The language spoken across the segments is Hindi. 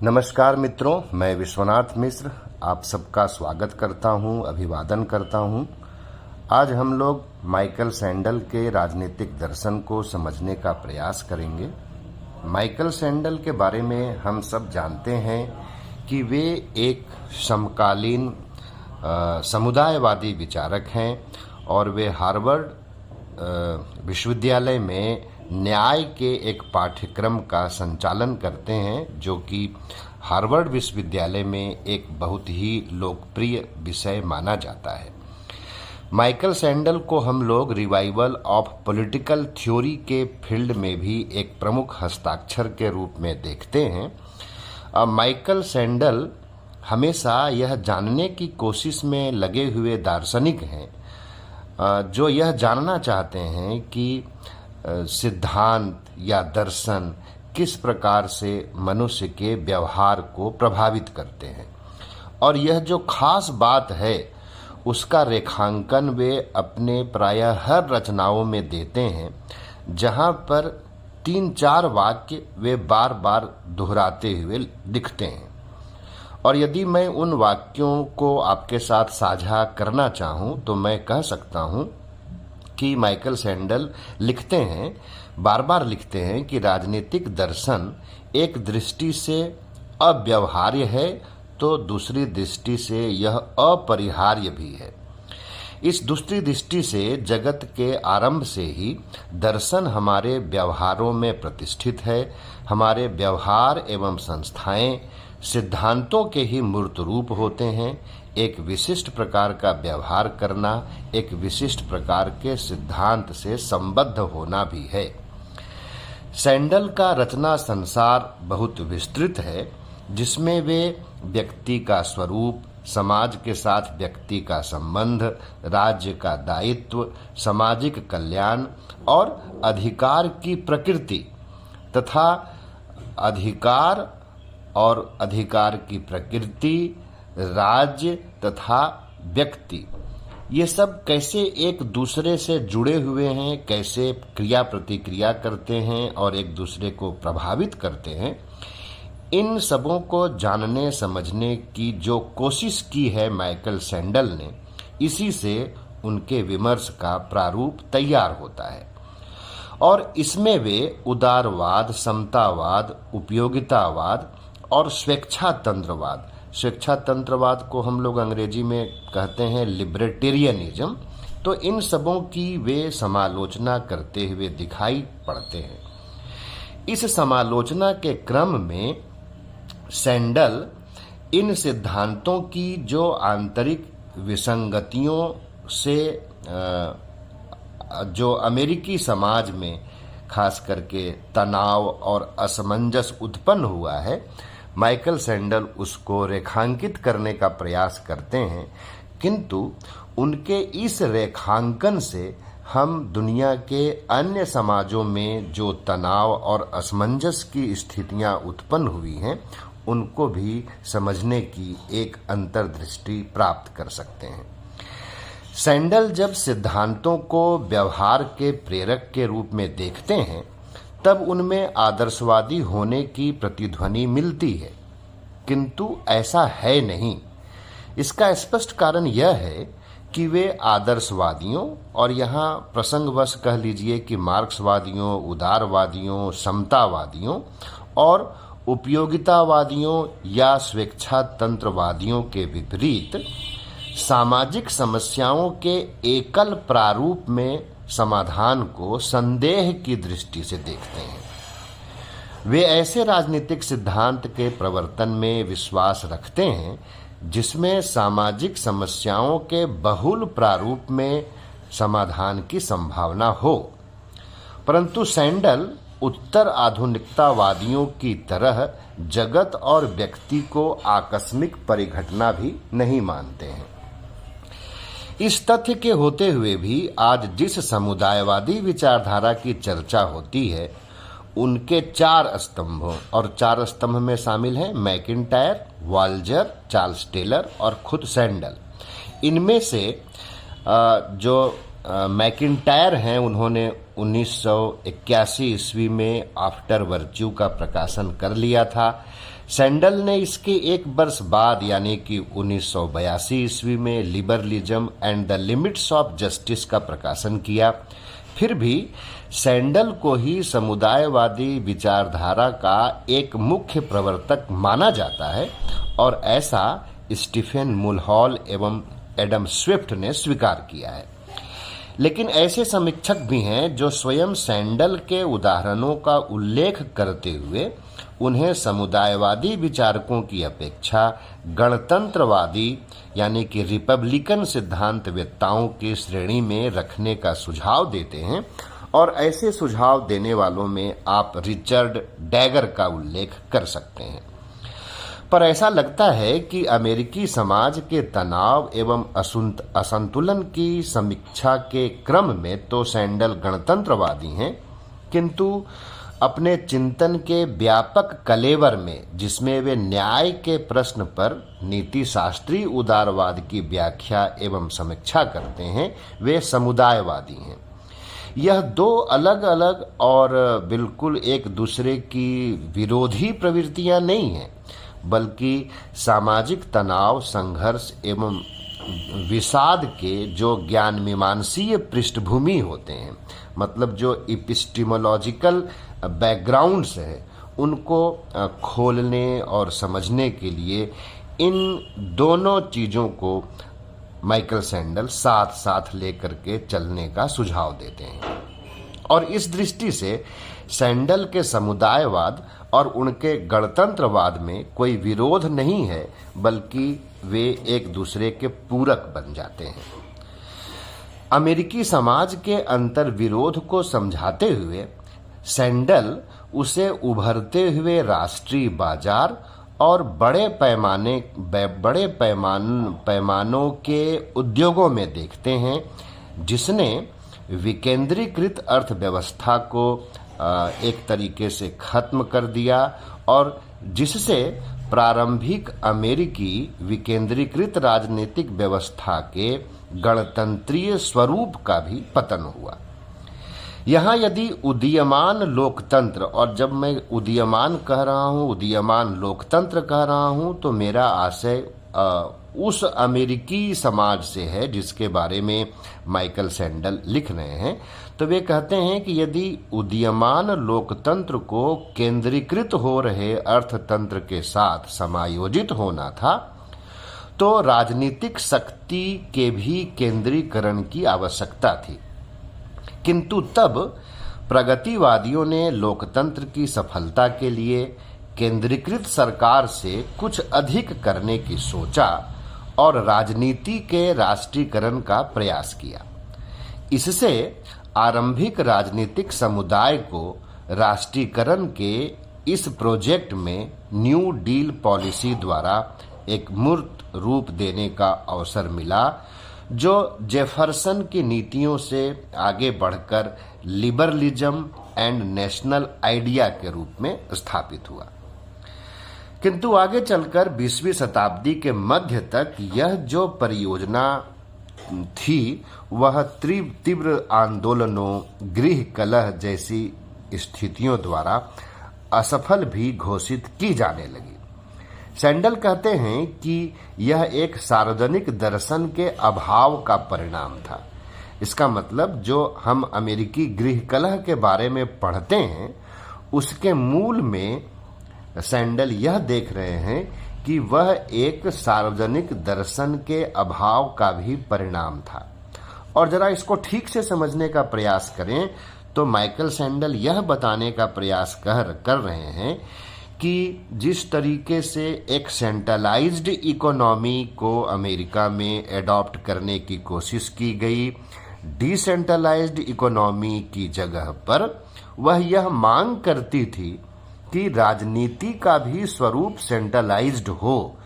नमस्कार मित्रों, मैं विश्वनाथ मिश्र आप सबका स्वागत करता हूं, अभिवादन करता हूं। आज हम लोग माइकल सैंडल के राजनीतिक दर्शन को समझने का प्रयास करेंगे। माइकल सैंडल के बारे में हम सब जानते हैं कि वे एक समकालीन समुदायवादी विचारक हैं और वे हार्वर्ड विश्वविद्यालय में न्याय के एक पाठ्यक्रम का संचालन करते हैं, जो कि हार्वर्ड विश्वविद्यालय में एक बहुत ही लोकप्रिय विषय माना जाता है। माइकल सैंडल को हम लोग रिवाइवल ऑफ पॉलिटिकल थ्योरी के फील्ड में भी एक प्रमुख हस्ताक्षर के रूप में देखते हैं। माइकल सैंडल हमेशा यह जानने की कोशिश में लगे हुए दार्शनिक हैं, जो यह जानना चाहते हैं कि सिद्धांत या दर्शन किस प्रकार से मनुष्य के व्यवहार को प्रभावित करते हैं, और यह जो खास बात है उसका रेखांकन वे अपने प्रायः हर रचनाओं में देते हैं, जहां पर 3-4 वाक्य वे बार बार दोहराते हुए लिखते हैं। और यदि मैं उन वाक्यों को आपके साथ साझा करना चाहूं तो मैं कह सकता हूं कि माइकल सैंडल लिखते हैं, बार बार लिखते हैं कि राजनीतिक दर्शन एक दृष्टि से अव्यवहार्य है तो दूसरी दृष्टि से यह अपरिहार्य भी है। इस दूसरी दृष्टि से जगत के आरंभ से ही दर्शन हमारे व्यवहारों में प्रतिष्ठित है। हमारे व्यवहार एवं संस्थाएं सिद्धांतों के ही मूर्त रूप होते हैं। एक विशिष्ट प्रकार का व्यवहार करना एक विशिष्ट प्रकार के सिद्धांत से संबद्ध होना भी है। सैंडल का रचना संसार बहुत विस्तृत है, जिसमें वे व्यक्ति का स्वरूप, समाज के साथ व्यक्ति का संबंध, राज्य का दायित्व, सामाजिक कल्याण और अधिकार की प्रकृति तथा अधिकार और अधिकार की प्रकृति, राज्य तथा व्यक्ति, ये सब कैसे एक दूसरे से जुड़े हुए हैं, कैसे क्रिया प्रतिक्रिया करते हैं और एक दूसरे को प्रभावित करते हैं, इन सबों को जानने समझने की जो कोशिश की है माइकल सैंडल ने, इसी से उनके विमर्श का प्रारूप तैयार होता है। और इसमें वे उदारवाद, समतावाद, उपयोगितावाद और स्वेच्छातंत्रवाद को हम लोग अंग्रेजी में कहते हैं लिबर्टेरियनिज्म, तो इन सबों की वे समालोचना करते हुए दिखाई पड़ते हैं। इस समालोचना के क्रम में सैंडल इन सिद्धांतों की जो आंतरिक विसंगतियों से जो अमेरिकी समाज में खास करके तनाव और असमंजस उत्पन्न हुआ है, माइकल सैंडल उसको रेखांकित करने का प्रयास करते हैं। किंतु उनके इस रेखांकन से हम दुनिया के अन्य समाजों में जो तनाव और असमंजस की स्थितियां उत्पन्न हुई हैं, उनको भी समझने की एक अंतर्दृष्टि प्राप्त कर सकते हैं। सैंडल जब सिद्धांतों को व्यवहार के प्रेरक के रूप में देखते हैं, तब उनमें आदर्शवादी होने की प्रतिध्वनि मिलती है, किंतु ऐसा है नहीं। इसका स्पष्ट कारण यह है कि वे आदर्शवादियों, और यहाँ प्रसंगवश कह लीजिए कि मार्क्सवादियों, उदारवादियों, समतावादियों और उपयोगितावादियों या स्वेच्छातंत्रवादियों के विपरीत सामाजिक समस्याओं के एकल प्रारूप में समाधान को संदेह की दृष्टि से देखते हैं। वे ऐसे राजनीतिक सिद्धांत के प्रवर्तन में विश्वास रखते हैं जिसमें सामाजिक समस्याओं के बहुल प्रारूप में समाधान की संभावना हो। परंतु सैंडल उत्तर आधुनिकतावादियों की तरह जगत और व्यक्ति को आकस्मिक परिघटना भी नहीं मानते हैं। इस तथ्य के होते हुए भी आज जिस समुदायवादी विचारधारा की चर्चा होती है, उनके 4 स्तंभों, और 4 स्तंभ में शामिल हैं मैकिंटायर, वाल्जर, चार्ल्स टेलर और खुद सैंडल। इनमें से जो मैकिंटायर हैं, उन्होंने 1981 ईस्वी में आफ्टर वर्च्यू का प्रकाशन कर लिया था। सैंडल ने इसके एक वर्ष बाद यानी कि 1982 ईस्वी में liberalism and the limits of justice का प्रकाशन किया। फिर भी सैंडल को ही समुदायवादी विचारधारा का एक मुख्य प्रवर्तक माना जाता है और ऐसा स्टीफेन मुलहॉल एवं एडम स्विफ्ट ने स्वीकार किया है। लेकिन ऐसे समीक्षक भी हैं जो स्वयं सैंडल के उदाहरणों का उल्लेख करते हुए उन्हें समुदायवादी विचारकों की अपेक्षा गणतंत्रवादी यानी कि रिपब्लिकन सिद्धांतवेत्ताओं की श्रेणी में रखने का सुझाव देते हैं और ऐसे सुझाव देने वालों में आप रिचर्ड डैगर का उल्लेख कर सकते हैं। पर ऐसा लगता है कि अमेरिकी समाज के तनाव एवं असंतुलन की समीक्षा के क्रम में तो सैंडल गणतंत्रवादी हैं, किंतु अपने चिंतन के व्यापक कलेवर में जिसमें वे न्याय के प्रश्न पर नीति शास्त्रीय उदारवाद की व्याख्या एवं समीक्षा करते हैं, वे समुदायवादी हैं। यह दो अलग अलग और बिल्कुल एक दूसरे की विरोधी प्रवृत्तियां नहीं हैं, बल्कि सामाजिक तनाव, संघर्ष एवं विषाद के जो ज्ञान मीमांसीय पृष्ठभूमि होते हैं, मतलब जो एपिस्टेमोलॉजिकल बैकग्राउंड्स है, उनको खोलने और समझने के लिए इन दोनों चीज़ों को माइकल सैंडल साथ साथ लेकर के चलने का सुझाव देते हैं। और इस दृष्टि से सैंडल के समुदायवाद और उनके गणतंत्रवाद में कोई विरोध नहीं है, बल्कि वे एक दूसरे के पूरक बन जाते हैं। अमेरिकी समाज के अंतर विरोध को समझाते हुए सैंडल उसे उभरते हुए राष्ट्रीय बाजार और बड़े पैमानों के उद्योगों में देखते हैं, जिसने विकेंद्रीकृत अर्थव्यवस्था को एक तरीके से खत्म कर दिया और जिससे प्रारंभिक अमेरिकी विकेंद्रीकृत राजनीतिक व्यवस्था के गणतंत्रीय स्वरूप का भी पतन हुआ। यहाँ यदि उदीयमान लोकतंत्र, और जब मैं उदीयमान कह रहा हूँ, उदीयमान लोकतंत्र कह रहा हूँ, तो मेरा आशय उस अमेरिकी समाज से है जिसके बारे में माइकल सैंडल लिख रहे हैं। तो वे कहते हैं कि यदि उदीयमान लोकतंत्र को केंद्रीकृत हो रहे अर्थतंत्र के साथ समायोजित होना था, तो राजनीतिक शक्ति के भी केंद्रीकरण की आवश्यकता थी। किंतु तब प्रगतिवादियों ने लोकतंत्र की सफलता के लिए केंद्रीकृत सरकार से कुछ अधिक करने की सोचा और राजनीति के राष्ट्रीयकरण का प्रयास किया। इससे आरंभिक राजनीतिक समुदाय को राष्ट्रीयकरण के इस प्रोजेक्ट में न्यू डील पॉलिसी द्वारा एक मूर्त रूप देने का अवसर मिला, जो जेफरसन की नीतियों से आगे बढ़कर लिबरलिज्म एंड नेशनल आइडिया के रूप में स्थापित हुआ। किंतु आगे चलकर 20वीं शताब्दी के मध्य तक यह जो परियोजना थी वह तीव्र आंदोलनों, गृह कलह जैसी स्थितियों द्वारा असफल भी घोषित की जाने लगी। सैंडल कहते हैं कि यह एक सार्वजनिक दर्शन के अभाव का परिणाम था। इसका मतलब जो हम अमेरिकी गृह कलह के बारे में पढ़ते हैं, उसके मूल में सैंडल यह देख रहे हैं कि वह एक सार्वजनिक दर्शन के अभाव का भी परिणाम था। और जरा इसको ठीक से समझने का प्रयास करें तो माइकल सैंडल यह बताने का प्रयास कर रहे हैं कि जिस तरीके से एक सेंट्रलाइज्ड इकोनॉमी को अमेरिका में एडॉप्ट करने की कोशिश की गई, डिसेंट्रलाइज्ड इकोनॉमी की जगह पर वह यह मांग करती थी कि राजनीति का भी स्वरूप सेंट्रलाइज्ड हो,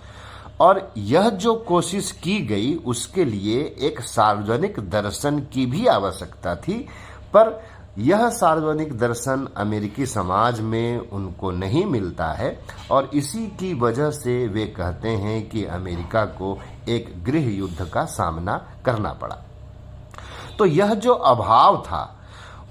और यह जो कोशिश की गई उसके लिए एक सार्वजनिक दर्शन की भी आवश्यकता थी। पर यह सार्वजनिक दर्शन अमेरिकी समाज में उनको नहीं मिलता है और इसी की वजह से वे कहते हैं कि अमेरिका को एक गृह युद्ध का सामना करना पड़ा। तो यह जो अभाव था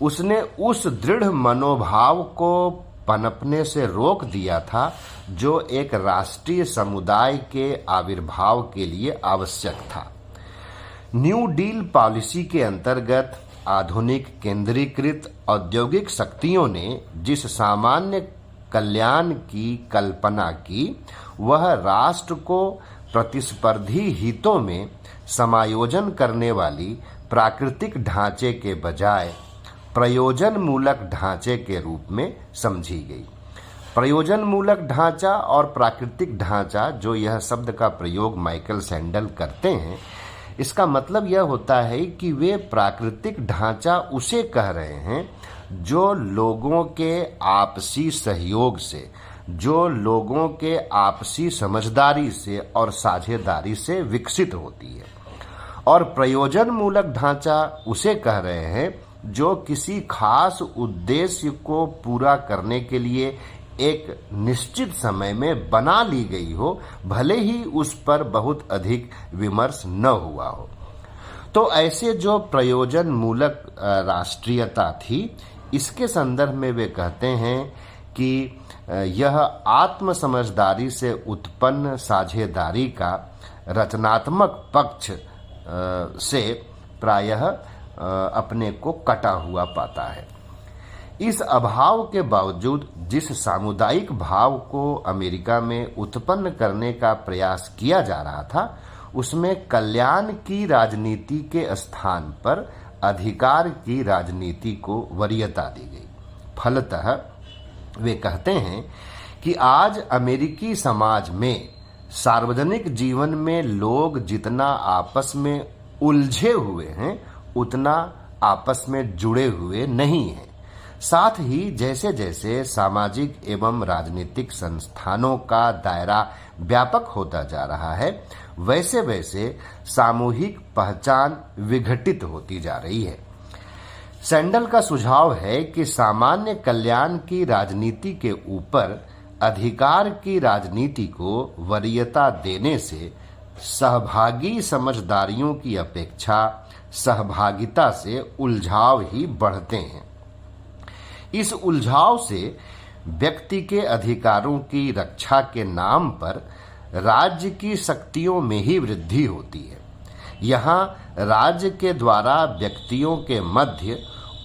उसने उस दृढ़ मनोभाव को पनपने से रोक दिया था, जो एक राष्ट्रीय समुदाय के आविर्भाव के लिए आवश्यक था। न्यू डील पॉलिसी के अंतर्गत आधुनिक केंद्रीकृत औद्योगिक शक्तियों ने जिस सामान्य कल्याण की कल्पना की, वह राष्ट्र को प्रतिस्पर्धी हितों में समायोजन करने वाली प्राकृतिक ढांचे के बजाय प्रयोजन मूलक ढांचे के रूप में समझी गई। प्रयोजन मूलक ढांचा और प्राकृतिक ढांचा, जो यह शब्द का प्रयोग माइकल सैंडल करते हैं, इसका मतलब यह होता है कि वे प्राकृतिक ढांचा उसे कह रहे हैं जो लोगों के आपसी सहयोग से, जो लोगों के आपसी समझदारी से और साझेदारी से विकसित होती है। और प्रयोजन मूलक ढांचा उसे कह रहे हैं जो किसी खास उद्देश्य को पूरा करने के लिए एक निश्चित समय में बना ली गई हो, भले ही उस पर बहुत अधिक विमर्श न हुआ हो। तो ऐसे जो प्रयोजन मूलक राष्ट्रीयता थी, इसके संदर्भ में वे कहते हैं कि यह आत्म समझदारी से उत्पन्न साझेदारी का रचनात्मक पक्ष से प्रायः अपने को कटा हुआ पाता है। इस अभाव के बावजूद जिस सामुदायिक भाव को अमेरिका में उत्पन्न करने का प्रयास किया जा रहा था, उसमें कल्याण की राजनीति के स्थान पर अधिकार की राजनीति को वरीयता दी गई। फलतः वे कहते हैं कि आज अमेरिकी समाज में सार्वजनिक जीवन में लोग जितना आपस में उलझे हुए हैं, उतना आपस में जुड़े हुए नहीं हैं। साथ ही जैसे जैसे सामाजिक एवं राजनीतिक संस्थानों का दायरा व्यापक होता जा रहा है, वैसे वैसे सामूहिक पहचान विघटित होती जा रही है। सैंडल का सुझाव है कि सामान्य कल्याण की राजनीति के ऊपर अधिकार की राजनीति को वरीयता देने से सहभागी समझदारियों की अपेक्षा सहभागिता से उलझाव ही बढ़ते हैं। इस उलझाव से व्यक्ति के अधिकारों की रक्षा के नाम पर राज्य की शक्तियों में ही वृद्धि होती है। यहाँ राज्य के द्वारा व्यक्तियों के मध्य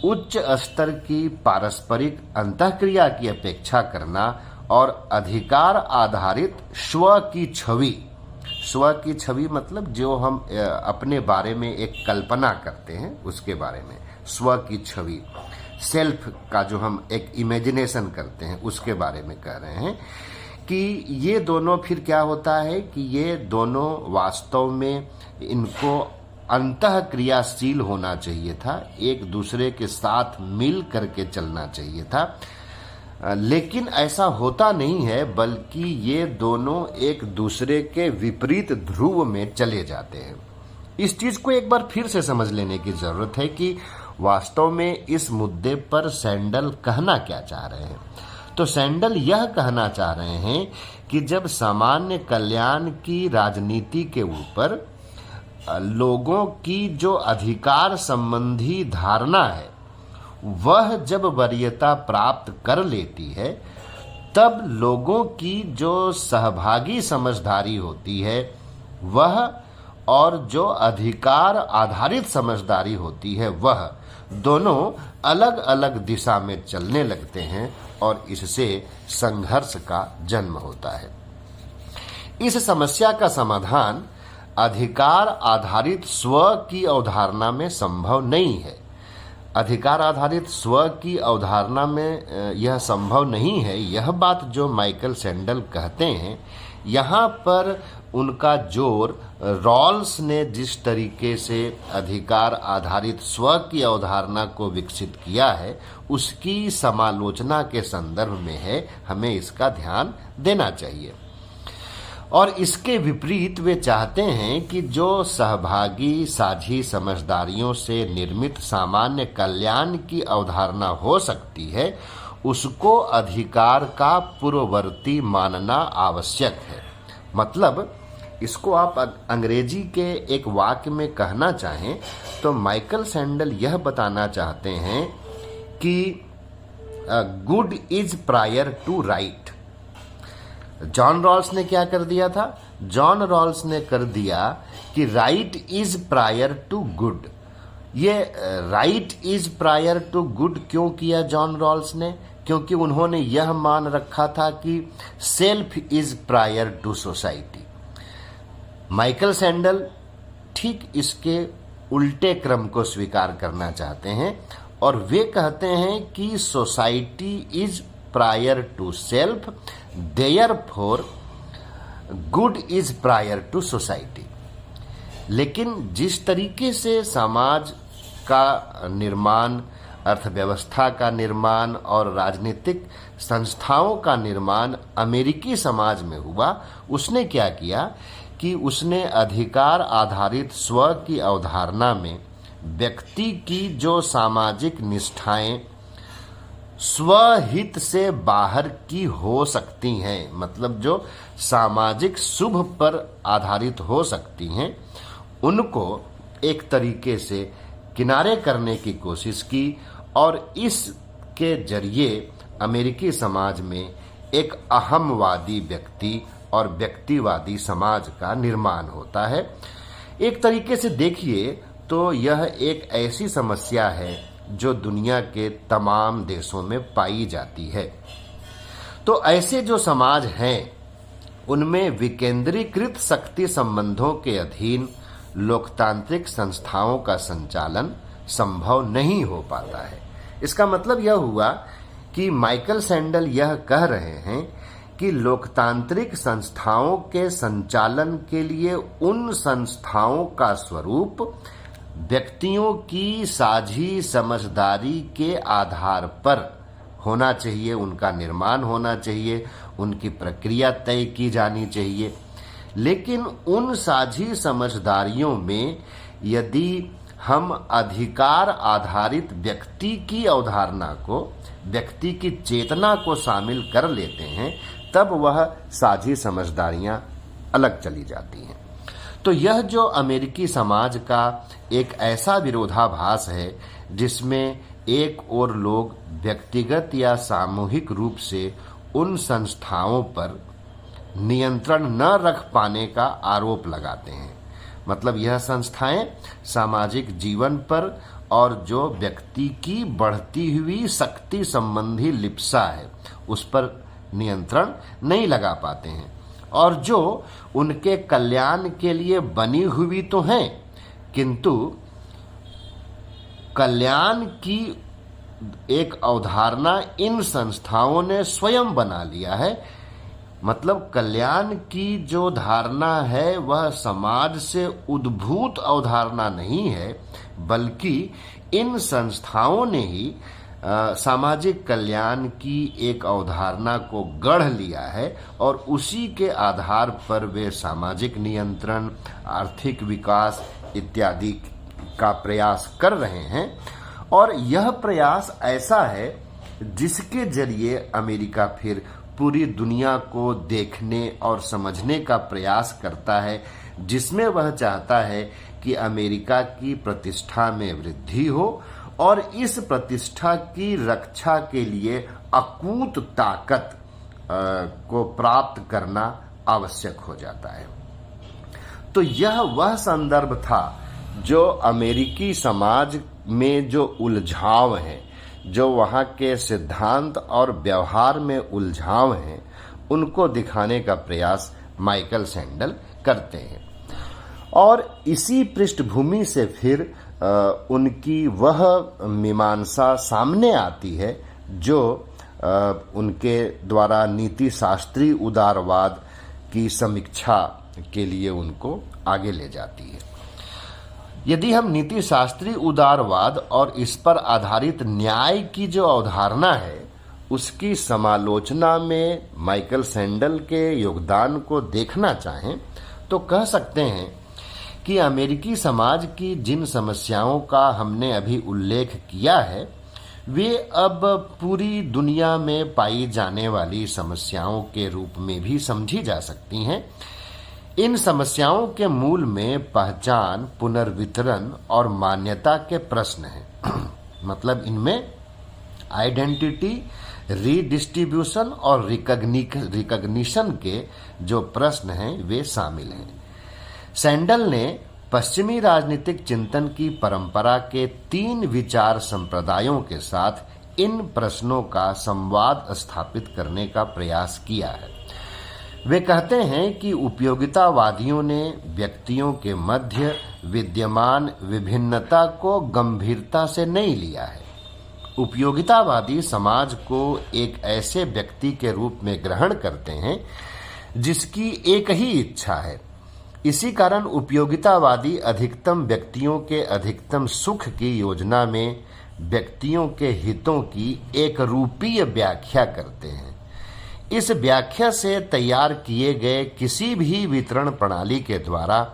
उच्च स्तर की पारस्परिक अंतःक्रिया की अपेक्षा करना और अधिकार आधारित स्व की छवि मतलब जो हम अपने बारे में एक कल्पना करते हैं, उसके बारे में स्व की छवि, सेल्फ का जो हम एक इमेजिनेशन करते हैं, उसके बारे में कह रहे हैं कि ये दोनों फिर क्या होता है कि ये दोनों वास्तव में इनको अंतः क्रियाशील होना चाहिए था, एक दूसरे के साथ मिल करके चलना चाहिए था, लेकिन ऐसा होता नहीं है, बल्कि ये दोनों एक दूसरे के विपरीत ध्रुव में चले जाते हैं। इस चीज को एक बार फिर से समझ लेने की जरूरत है कि वास्तव में इस मुद्दे पर सैंडल कहना क्या चाह रहे हैं। तो सैंडल यह कहना चाह रहे हैं कि जब सामान्य कल्याण की राजनीति के ऊपर लोगों की जो अधिकार संबंधी धारणा है, वह जब वरीयता प्राप्त कर लेती है, तब लोगों की जो सहभागी समझदारी होती है वह, और जो अधिकार आधारित समझदारी होती है वह, दोनों अलग अलग दिशा में चलने लगते हैं और इससे संघर्ष का जन्म होता है। इस समस्या का समाधान अधिकार आधारित स्व की अवधारणा में संभव नहीं है। अधिकार आधारित स्व की अवधारणा में यह संभव नहीं है, यह बात जो माइकल सैंडल कहते हैं, यहाँ पर उनका जोर रॉल्स ने जिस तरीके से अधिकार आधारित स्व की अवधारणा को विकसित किया है, उसकी समालोचना के संदर्भ में है। हमें इसका ध्यान देना चाहिए। और इसके विपरीत वे चाहते हैं कि जो सहभागी साझी समझदारियों से निर्मित सामान्य कल्याण की अवधारणा हो सकती है, उसको अधिकार का पूर्ववर्ती मानना आवश्यक है। मतलब इसको आप अंग्रेजी के एक वाक्य में कहना चाहें तो माइकल सैंडल यह बताना चाहते हैं कि good is prior to right. John Rawls ने क्या कर दिया था? जॉन रॉल्स ने कर दिया कि right is prior to good. ये right is prior to good क्यों किया जॉन रॉल्स ने? क्योंकि उन्होंने यह मान रखा था कि self is prior to society. Michael Sandel ठीक इसके उल्टे क्रम को स्वीकार करना चाहते हैं और वे कहते हैं कि society is prior to self, therefore good is prior to society. लेकिन जिस तरीके से समाज का निर्माण, अर्थव्यवस्था का निर्माण और राजनीतिक संस्थाओं का निर्माण अमेरिकी समाज में हुआ, उसने क्या किया कि उसने अधिकार आधारित स्व की अवधारणा में व्यक्ति की जो सामाजिक निष्ठाएं स्वहित से बाहर की हो सकती हैं, मतलब जो सामाजिक शुभ पर आधारित हो सकती हैं, उनको एक तरीके से किनारे करने की कोशिश की और इसके जरिए अमेरिकी समाज में एक अहमवादी व्यक्ति और व्यक्तिवादी समाज का निर्माण होता है। एक तरीके से देखिए तो यह एक ऐसी समस्या है जो दुनिया के तमाम देशों में पाई जाती है। तो ऐसे जो समाज हैं उनमें विकेंद्रीकृत शक्ति संबंधों के अधीन लोकतांत्रिक संस्थाओं का संचालन संभव नहीं हो पाता है। इसका मतलब यह हुआ कि माइकल सैंडल यह कह रहे हैं कि लोकतांत्रिक संस्थाओं के संचालन के लिए उन संस्थाओं का स्वरूप व्यक्तियों की साझी समझदारी के आधार पर होना चाहिए, उनका निर्माण होना चाहिए, उनकी प्रक्रिया तय की जानी चाहिए। लेकिन उन साझी समझदारियों में यदि हम अधिकार आधारित व्यक्ति की अवधारणा को, व्यक्ति की चेतना को शामिल कर लेते हैं, तब वह साझी समझदारियां अलग चली जाती हैं। तो यह जो अमेरिकी समाज का एक ऐसा विरोधाभास है जिसमें एक और लोग व्यक्तिगत या सामूहिक रूप से उन संस्थाओं पर नियंत्रण न रख पाने का आरोप लगाते हैं, मतलब यह संस्थाएं सामाजिक जीवन पर और जो व्यक्ति की बढ़ती हुई शक्ति संबंधी लिप्सा है उस पर नियंत्रण नहीं लगा पाते हैं, और जो उनके कल्याण के लिए बनी हुई तो हैं, किंतु कल्याण की एक अवधारणा इन संस्थाओं ने स्वयं बना लिया है। मतलब कल्याण की जो धारणा है वह समाज से उद्भूत अवधारणा नहीं है, बल्कि इन संस्थाओं ने ही सामाजिक कल्याण की एक अवधारणा को गढ़ लिया है और उसी के आधार पर वे सामाजिक नियंत्रण, आर्थिक विकास इत्यादि का प्रयास कर रहे हैं। और यह प्रयास ऐसा है जिसके जरिए अमेरिका फिर पूरी दुनिया को देखने और समझने का प्रयास करता है, जिसमें वह चाहता है कि अमेरिका की प्रतिष्ठा में वृद्धि हो और इस प्रतिष्ठा की रक्षा के लिए अकूत ताकत को प्राप्त करना आवश्यक हो जाता है। तो यह वह संदर्भ था जो अमेरिकी समाज में जो उलझाव है, जो वहाँ के सिद्धांत और व्यवहार में उलझाव हैं, उनको दिखाने का प्रयास माइकल सैंडल करते हैं। और इसी पृष्ठभूमि से फिर उनकी वह मीमांसा सामने आती है जो उनके द्वारा नीति शास्त्री उदारवाद की समीक्षा के लिए उनको आगे ले जाती है। यदि हम नीति शास्त्री उदारवाद और इस पर आधारित न्याय की जो अवधारणा है उसकी समालोचना में माइकल सैंडल के योगदान को देखना चाहें तो कह सकते हैं कि अमेरिकी समाज की जिन समस्याओं का हमने अभी उल्लेख किया है वे अब पूरी दुनिया में पाई जाने वाली समस्याओं के रूप में भी समझी जा सकती हैं। इन समस्याओं के मूल में पहचान, पुनर्वितरण और मान्यता के प्रश्न हैं। मतलब इनमें आइडेंटिटी, रीडिस्ट्रीब्यूशन और रिकग्निशन के जो प्रश्न हैं वे शामिल हैं। सैंडल ने पश्चिमी राजनीतिक चिंतन की परंपरा के 3 विचार संप्रदायों के साथ इन प्रश्नों का संवाद स्थापित करने का प्रयास किया है। वे कहते हैं कि उपयोगितावादियों ने व्यक्तियों के मध्य विद्यमान विभिन्नता को गंभीरता से नहीं लिया है। उपयोगितावादी समाज को एक ऐसे व्यक्ति के रूप में ग्रहण करते हैं जिसकी एक ही इच्छा है। इसी कारण उपयोगितावादी अधिकतम व्यक्तियों के अधिकतम सुख की योजना में व्यक्तियों के हितों की एक रूपीय व्याख्या करते हैं। इस व्याख्या से तैयार किए गए किसी भी वितरण प्रणाली के द्वारा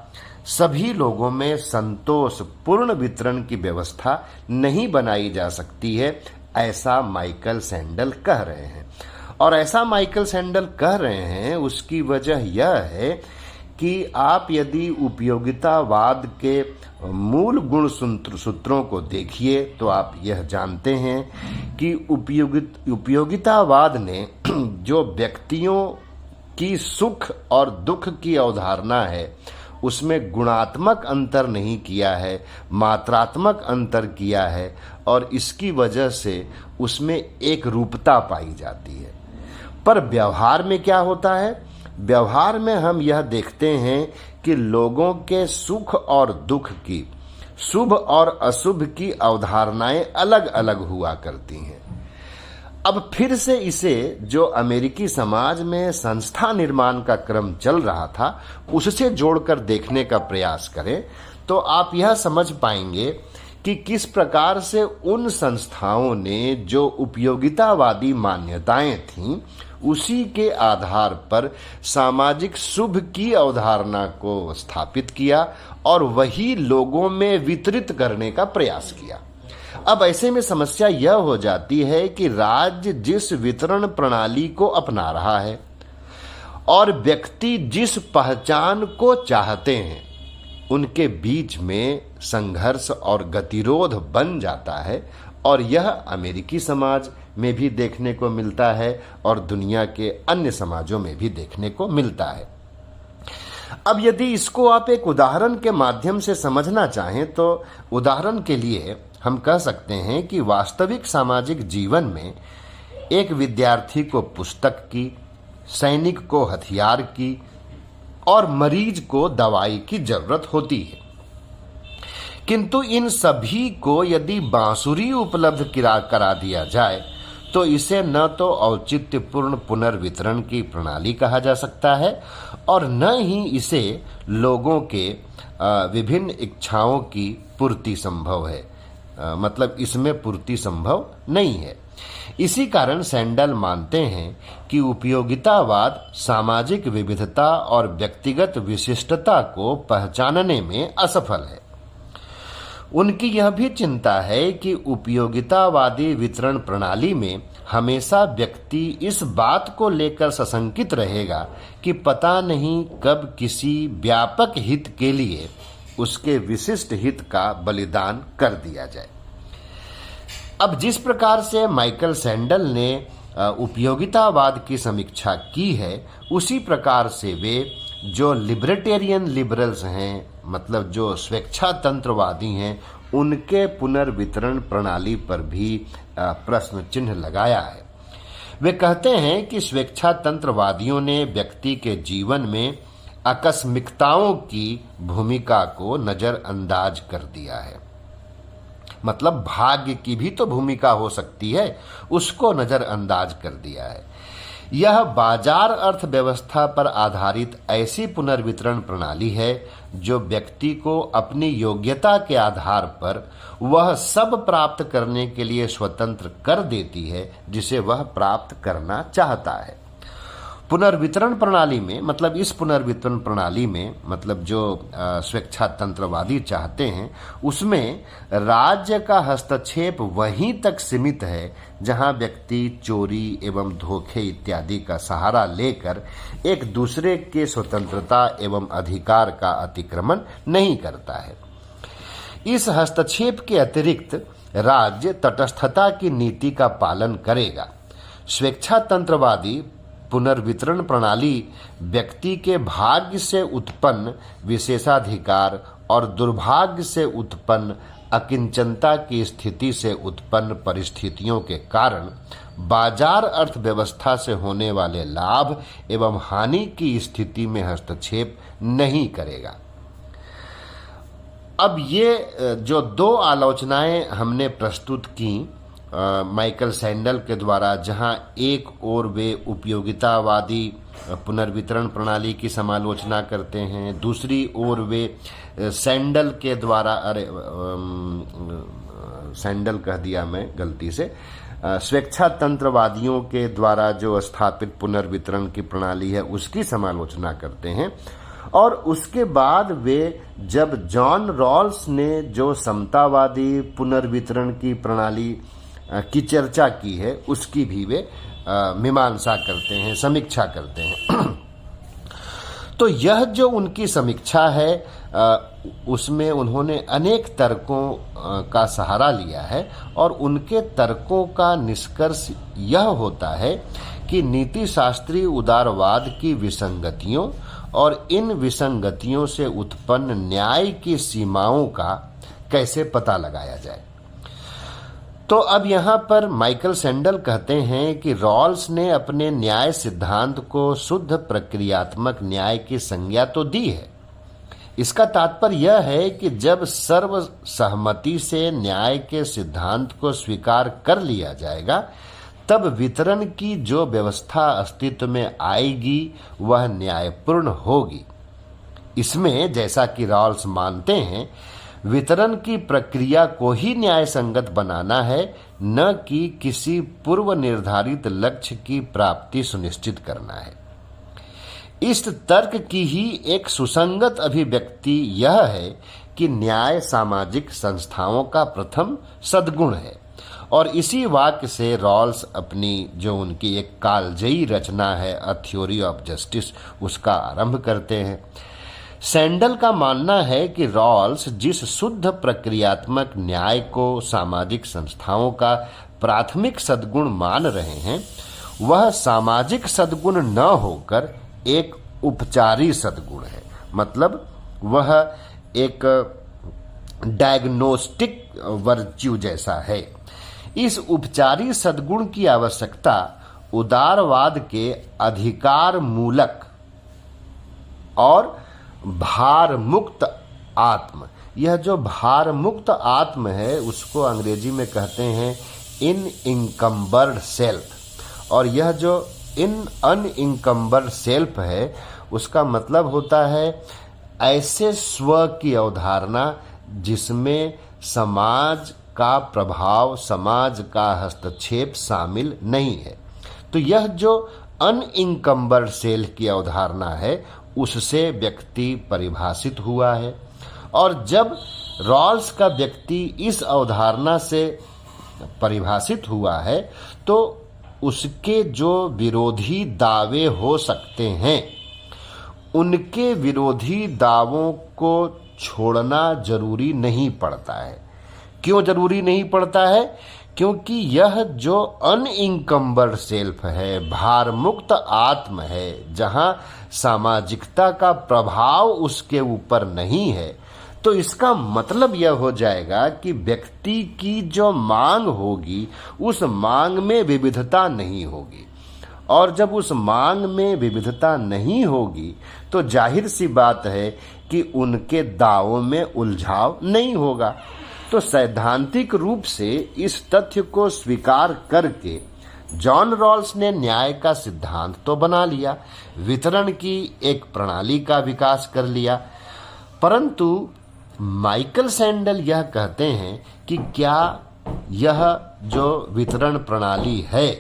सभी लोगों में संतोषपूर्ण वितरण की व्यवस्था नहीं बनाई जा सकती है, ऐसा माइकल सैंडल कह रहे हैं। और ऐसा माइकल सैंडल कह रहे हैं उसकी वजह यह है कि आप यदि उपयोगितावाद के मूल गुण सूत्रों को देखिए तो आप यह जानते हैं कि उपयोगितावाद ने जो व्यक्तियों की सुख और दुख की अवधारणा है उसमें गुणात्मक अंतर नहीं किया है, मात्रात्मक अंतर किया है, और इसकी वजह से उसमें एक रूपता पाई जाती है। पर व्यवहार में क्या होता है? व्यवहार में हम यह देखते हैं कि लोगों के सुख और दुख की, शुभ और अशुभ की अवधारणाएं अलग अलग हुआ करती हैं। अब फिर से इसे जो अमेरिकी समाज में संस्था निर्माण का क्रम चल रहा था उससे जोड़कर देखने का प्रयास करें तो आप यह समझ पाएंगे कि किस प्रकार से उन संस्थाओं ने जो उपयोगितावादी मान्यताएं थीं उसी के आधार पर सामाजिक शुभ की अवधारणा को स्थापित किया और वही लोगों में वितरित करने का प्रयास किया। अब ऐसे में समस्या यह हो जाती है कि राज्य जिस वितरण प्रणाली को अपना रहा है और व्यक्ति जिस पहचान को चाहते हैं उनके बीच में संघर्ष और गतिरोध बन जाता है, और यह अमेरिकी समाज में भी देखने को मिलता है और दुनिया के अन्य समाजों में भी देखने को मिलता है। अब यदि इसको आप एक उदाहरण के माध्यम से समझना चाहें तो उदाहरण के लिए हम कह सकते हैं कि वास्तविक सामाजिक जीवन में एक विद्यार्थी को पुस्तक की, सैनिक को हथियार की और मरीज को दवाई की जरूरत होती है, किंतु इन सभी को यदि बांसुरी उपलब्ध करा दिया जाए तो इसे न तो औचित्यपूर्ण पुनर्वितरण की प्रणाली कहा जा सकता है और न ही इसे लोगों के विभिन्न इच्छाओं की पूर्ति संभव है, मतलब इसमें पूर्ति संभव नहीं है। इसी कारण सैंडल मानते हैं कि उपयोगितावाद सामाजिक विविधता और व्यक्तिगत विशिष्टता को पहचानने में असफल है। उनकी यह भी चिंता है कि उपयोगितावादी वितरण प्रणाली में हमेशा व्यक्ति इस बात को लेकर सशंकित रहेगा कि पता नहीं कब किसी व्यापक हित के लिए उसके विशिष्ट हित का बलिदान कर दिया जाए। अब जिस प्रकार से माइकल सैंडल ने उपयोगितावाद की समीक्षा की है उसी प्रकार से वे जो लिबर्टेरियन लिबरल्स हैं, मतलब जो स्वेच्छातंत्रवादी हैं, उनके पुनर्वितरण प्रणाली पर भी प्रश्न चिन्ह लगाया है। वे कहते हैं कि स्वेच्छातंत्रवादियों ने व्यक्ति के जीवन में आकस्मिकताओं की भूमिका को नजरअंदाज कर दिया है, मतलब भाग्य की भी तो भूमिका हो सकती है, उसको नजरअंदाज कर दिया है। यह बाजार अर्थव्यवस्था पर आधारित ऐसी पुनर्वितरण प्रणाली है जो व्यक्ति को अपनी योग्यता के आधार पर वह सब प्राप्त करने के लिए स्वतंत्र कर देती है जिसे वह प्राप्त करना चाहता है। पुनर्वितरण प्रणाली में, मतलब इस पुनर्वितरण प्रणाली में, मतलब जो स्वेच्छातंत्रवादी चाहते हैं उसमें राज्य का हस्तक्षेप वहीं तक सीमित है जहां व्यक्ति चोरी एवं धोखे इत्यादि का सहारा लेकर एक दूसरे के स्वतंत्रता एवं अधिकार का अतिक्रमण नहीं करता है। इस हस्तक्षेप के अतिरिक्त राज्य तटस्थता की नीति का पालन करेगा। स्वेच्छातंत्रवादी पुनर्वितरण प्रणाली व्यक्ति के भाग्य से उत्पन्न विशेषाधिकार और दुर्भाग्य से उत्पन्न अकिंचनता की स्थिति से उत्पन्न परिस्थितियों के कारण बाजार अर्थव्यवस्था से होने वाले लाभ एवं हानि की स्थिति में हस्तक्षेप नहीं करेगा। अब ये जो दो आलोचनाएं हमने प्रस्तुत की माइकल सैंडल के द्वारा, जहां एक ओर वे उपयोगितावादी पुनर्वितरण प्रणाली की समालोचना करते हैं, दूसरी ओर वे सैंडल के द्वारा सैंडल कह दिया मैं गलती से, स्वेच्छातंत्रवादियों के द्वारा जो स्थापित पुनर्वितरण की प्रणाली है उसकी समालोचना करते हैं। और उसके बाद वे जब जॉन रॉल्स ने जो समतावादी पुनर्वितरण की प्रणाली की चर्चा की है उसकी भी वे मीमांसा करते हैं, समीक्षा करते हैं। तो यह जो उनकी समीक्षा है उसमें उन्होंने अनेक तर्कों का सहारा लिया है और उनके तर्कों का निष्कर्ष यह होता है कि नीति शास्त्री उदारवाद की विसंगतियों और इन विसंगतियों से उत्पन्न न्याय की सीमाओं का कैसे पता लगाया जाए। तो अब यहाँ पर माइकल सैंडल कहते हैं कि रॉल्स ने अपने न्याय सिद्धांत को शुद्ध प्रक्रियात्मक न्याय की संज्ञा तो दी है। इसका तात्पर्य यह है कि जब सर्वसहमति से न्याय के सिद्धांत को स्वीकार कर लिया जाएगा तब वितरण की जो व्यवस्था अस्तित्व में आएगी वह न्यायपूर्ण होगी। इसमें, जैसा कि रॉल्स मानते हैं, वितरण की प्रक्रिया को ही न्याय संगत बनाना है, न कि किसी पूर्व निर्धारित लक्ष्य की प्राप्ति सुनिश्चित करना है। इस तर्क की ही एक सुसंगत अभिव्यक्ति यह है कि न्याय सामाजिक संस्थाओं का प्रथम सद्गुण है। और इसी वाक्य से रॉल्स अपनी जो उनकी एक कालजयी रचना है अ थ्योरी ऑफ जस्टिस उसका आरंभ करते हैं। सैंडल का मानना है कि रॉल्स जिस शुद्ध प्रक्रियात्मक न्याय को सामाजिक संस्थाओं का प्राथमिक सद्गुण मान रहे हैं वह सामाजिक सद्गुण न होकर एक उपचारी सद्गुण है। मतलब वह एक डायग्नोस्टिक वर्च्यू जैसा है। इस उपचारी सद्गुण की आवश्यकता उदारवाद के अधिकार मूलक और भार मुक्त आत्म, यह जो भार मुक्त आत्म है उसको अंग्रेजी में कहते हैं इन इनकम्बर्ड सेल्फ, और यह जो इन अनइनकम्बर्ड सेल्फ है उसका मतलब होता है ऐसे स्व की अवधारणा जिसमें समाज का प्रभाव, समाज का हस्तक्षेप शामिल नहीं है। तो यह जो अनइनकम्बर्ड सेल्फ की अवधारणा है उससे व्यक्ति परिभाषित हुआ है। और जब रॉल्स का व्यक्ति इस अवधारणा से परिभाषित हुआ है तो उसके जो विरोधी दावे हो सकते हैं उनके विरोधी दावों को छोड़ना जरूरी नहीं पड़ता है। क्यों जरूरी नहीं पड़ता है? क्योंकि यह जो अनइनकम्बर्ड सेल्फ है, भार मुक्त आत्म है, जहां सामाजिकता का प्रभाव उसके ऊपर नहीं है, तो इसका मतलब यह हो जाएगा कि व्यक्ति की जो मांग होगी उस मांग में विविधता नहीं होगी। और जब उस मांग में विविधता नहीं होगी तो जाहिर सी बात है कि उनके दावों में उलझाव नहीं होगा। तो सैद्धांतिक रूप से इस तथ्य को स्वीकार करके जॉन रॉल्स ने न्याय का सिद्धांत तो बना लिया, वितरण की एक प्रणाली का विकास कर लिया, परंतु माइकल सैंडल यह कहते हैं कि क्या यह जो वितरण प्रणाली है,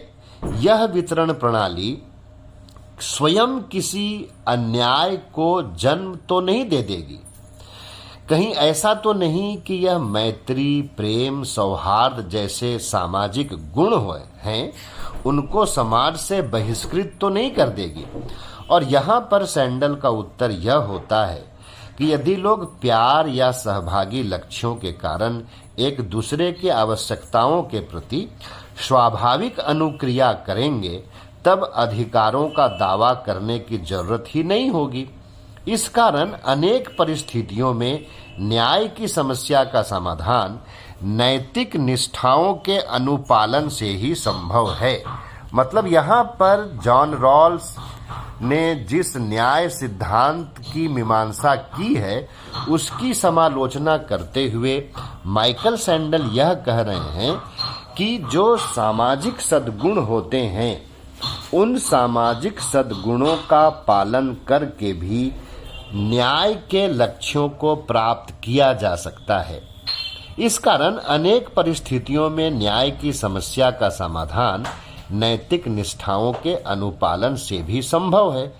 यह वितरण प्रणाली स्वयं किसी अन्याय को जन्म तो नहीं दे देगी। कहीं ऐसा तो नहीं कि यह मैत्री, प्रेम, सौहार्द जैसे सामाजिक गुण हैं उनको समाज से बहिष्कृत तो नहीं कर देगी। और यहाँ पर सैंडल का उत्तर यह होता है कि यदि लोग प्यार या सहभागी लक्ष्यों के कारण एक दूसरे की आवश्यकताओं के प्रति स्वाभाविक अनुक्रिया करेंगे, तब अधिकारों का दावा करने की जरूरत ही नहीं होगी। इस कारण अनेक परिस्थितियों में न्याय की समस्या का समाधान नैतिक निष्ठाओं के अनुपालन से ही संभव है। मतलब यहाँ पर जॉन रॉल्स ने जिस न्याय सिद्धांत की मीमांसा की है, उसकी समालोचना करते हुए माइकल सैंडल यह कह रहे हैं कि जो सामाजिक सद्गुण होते हैं, उन सामाजिक सद्गुणों का पालन करके भी न्याय के लक्ष्यों को प्राप्त किया जा सकता है। इस कारण अनेक परिस्थितियों में न्याय की समस्या का समाधान नैतिक निष्ठाओं के अनुपालन से भी संभव है।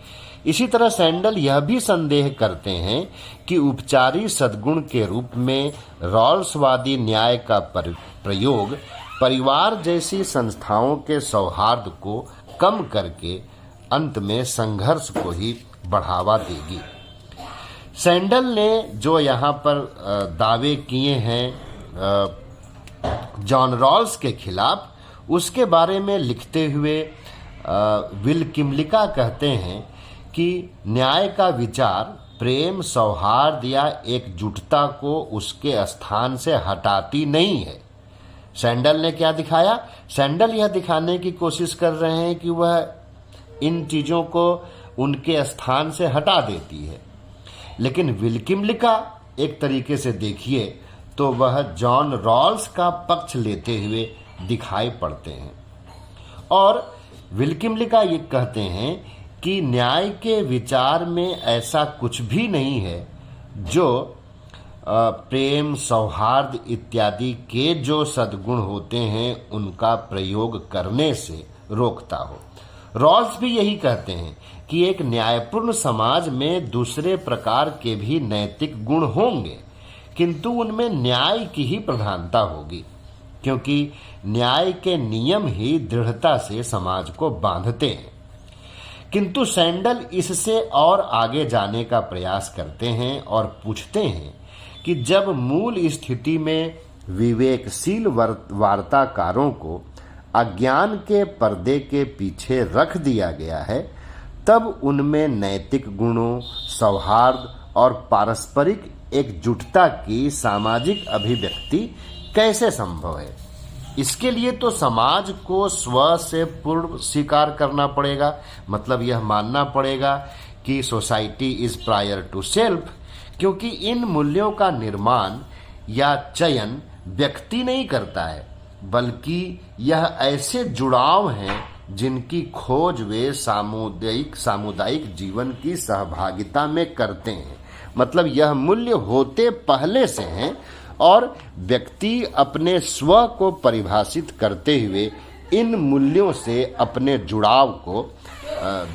इसी तरह सैंडल यह भी संदेह करते हैं कि उपचारी सद्गुण के रूप में रॉल्सवादी न्याय का प्रयोग परिवार जैसी संस्थाओं के सौहार्द को कम करके अंत में संघर्ष को ही बढ़ावा देगी। सैंडल ने जो यहाँ पर दावे किए हैं जॉन रॉल्स के खिलाफ, उसके बारे में लिखते हुए विल किमलिका कहते हैं कि न्याय का विचार प्रेम, सौहार्द या एकजुटता को उसके स्थान से हटाती नहीं है। सैंडल ने क्या दिखाया? सैंडल यह दिखाने की कोशिश कर रहे हैं कि वह इन चीज़ों को उनके स्थान से हटा देती है, लेकिन विल किमलिका एक तरीके से देखिए तो वह जॉन रॉल्स का पक्ष लेते हुए दिखाई पड़ते हैं। और विल किमलिका ये कहते हैं कि न्याय के विचार में ऐसा कुछ भी नहीं है जो प्रेम, सौहार्द इत्यादि के जो सद्गुण होते हैं उनका प्रयोग करने से रोकता हो। रॉल्स भी यही कहते हैं कि एक न्यायपूर्ण समाज में दूसरे प्रकार के भी नैतिक गुण होंगे, किंतु उनमें न्याय की ही प्रधानता होगी, क्योंकि न्याय के नियम ही दृढ़ता से समाज को बांधते हैं। किंतु सैंडल इससे और आगे जाने का प्रयास करते हैं और पूछते हैं कि जब मूल स्थिति में विवेकशील वार्ताकारों को अज्ञान के पर्दे के पीछे रख दिया गया है, तब उनमें नैतिक गुणों, सौहार्द और पारस्परिक एकजुटता की सामाजिक अभिव्यक्ति कैसे संभव है? इसके लिए तो समाज को स्व से पूर्ण स्वीकार करना पड़ेगा। मतलब यह मानना पड़ेगा कि society is prior to self, क्योंकि इन मूल्यों का निर्माण या चयन व्यक्ति नहीं करता है, बल्कि यह ऐसे जुड़ाव हैं जिनकी खोज वे सामुदायिक जीवन की सहभागिता में करते हैं। मतलब यह मूल्य होते पहले से हैं और व्यक्ति अपने स्व को परिभाषित करते हुए इन मूल्यों से अपने जुड़ाव को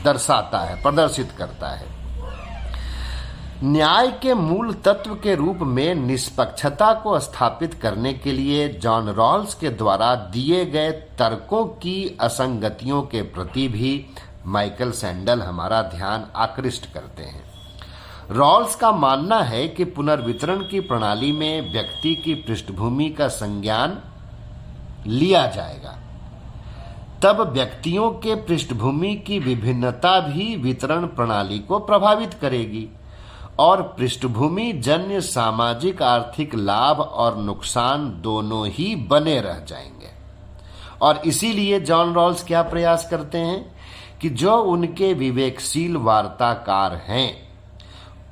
दर्शाता है, प्रदर्शित करता है। न्याय के मूल तत्व के रूप में निष्पक्षता को स्थापित करने के लिए जॉन रॉल्स के द्वारा दिए गए तर्कों की असंगतियों के प्रति भी माइकल सैंडल हमारा ध्यान आकृष्ट करते हैं। रॉल्स का मानना है कि पुनर्वितरण की प्रणाली में व्यक्ति की पृष्ठभूमि का संज्ञान लिया जाएगा, तब व्यक्तियों के पृष्ठभूमि की विभिन्नता भी वितरण प्रणाली को प्रभावित करेगी और पृष्ठभूमि जन्य सामाजिक आर्थिक लाभ और नुकसान दोनों ही बने रह जाएंगे। और इसीलिए जॉन रॉल्स क्या प्रयास करते हैं कि जो उनके विवेकशील वार्ताकार हैं,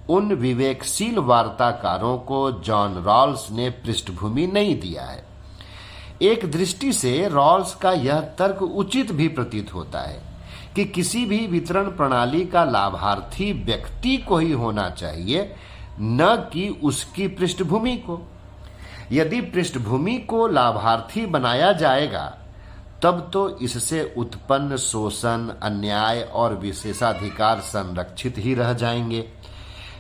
उन विवेकशील वार्ताकारों को जॉन रॉल्स ने पृष्ठभूमि नहीं दिया है। एक दृष्टि से रॉल्स का यह तर्क उचित भी प्रतीत होता है कि किसी भी वितरण प्रणाली का लाभार्थी व्यक्ति को ही होना चाहिए, न कि उसकी पृष्ठभूमि को। यदि पृष्ठभूमि को लाभार्थी बनाया जाएगा, तब तो इससे उत्पन्न शोषण, अन्याय और विशेषाधिकार संरक्षित ही रह जाएंगे।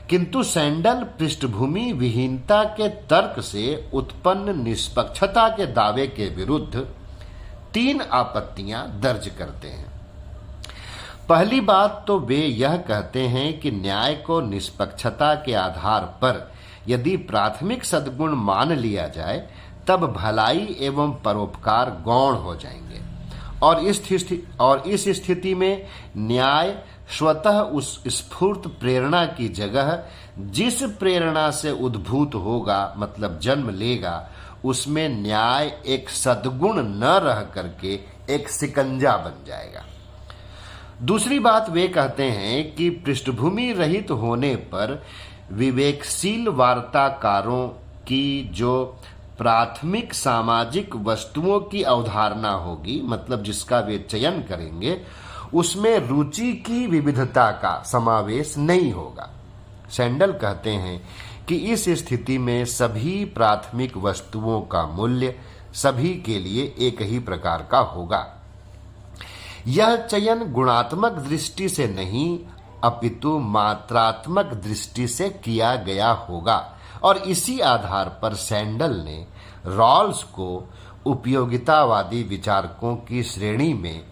किंतु सैंडल पृष्ठभूमि विहीनता के तर्क से उत्पन्न निष्पक्षता के दावे के विरुद्ध 3 आपत्तियां दर्ज करते हैं। पहली बात तो वे यह कहते हैं कि न्याय को निष्पक्षता के आधार पर यदि प्राथमिक सद्गुण मान लिया जाए, तब भलाई एवं परोपकार गौण हो जाएंगे और इस स्थिति में न्याय स्वतः उस स्फूर्त प्रेरणा की जगह जिस प्रेरणा से उद्भूत होगा, मतलब जन्म लेगा, उसमें न्याय एक सद्गुण न रह करके एक शिकंजा बन जाएगा। दूसरी बात वे कहते हैं कि पृष्ठभूमि रहित होने पर विवेकशील वार्ताकारों की जो प्राथमिक सामाजिक वस्तुओं की अवधारणा होगी, मतलब जिसका वे चयन करेंगे, उसमें रुचि की विविधता का समावेश नहीं होगा। सैंडल कहते हैं कि इस स्थिति में सभी प्राथमिक वस्तुओं का मूल्य सभी के लिए एक ही प्रकार का होगा। यह चयन गुणात्मक दृष्टि से नहीं अपितु मात्रात्मक दृष्टि से किया गया होगा और इसी आधार पर सैंडल ने रॉल्स को उपयोगितावादी विचारकों की श्रेणी में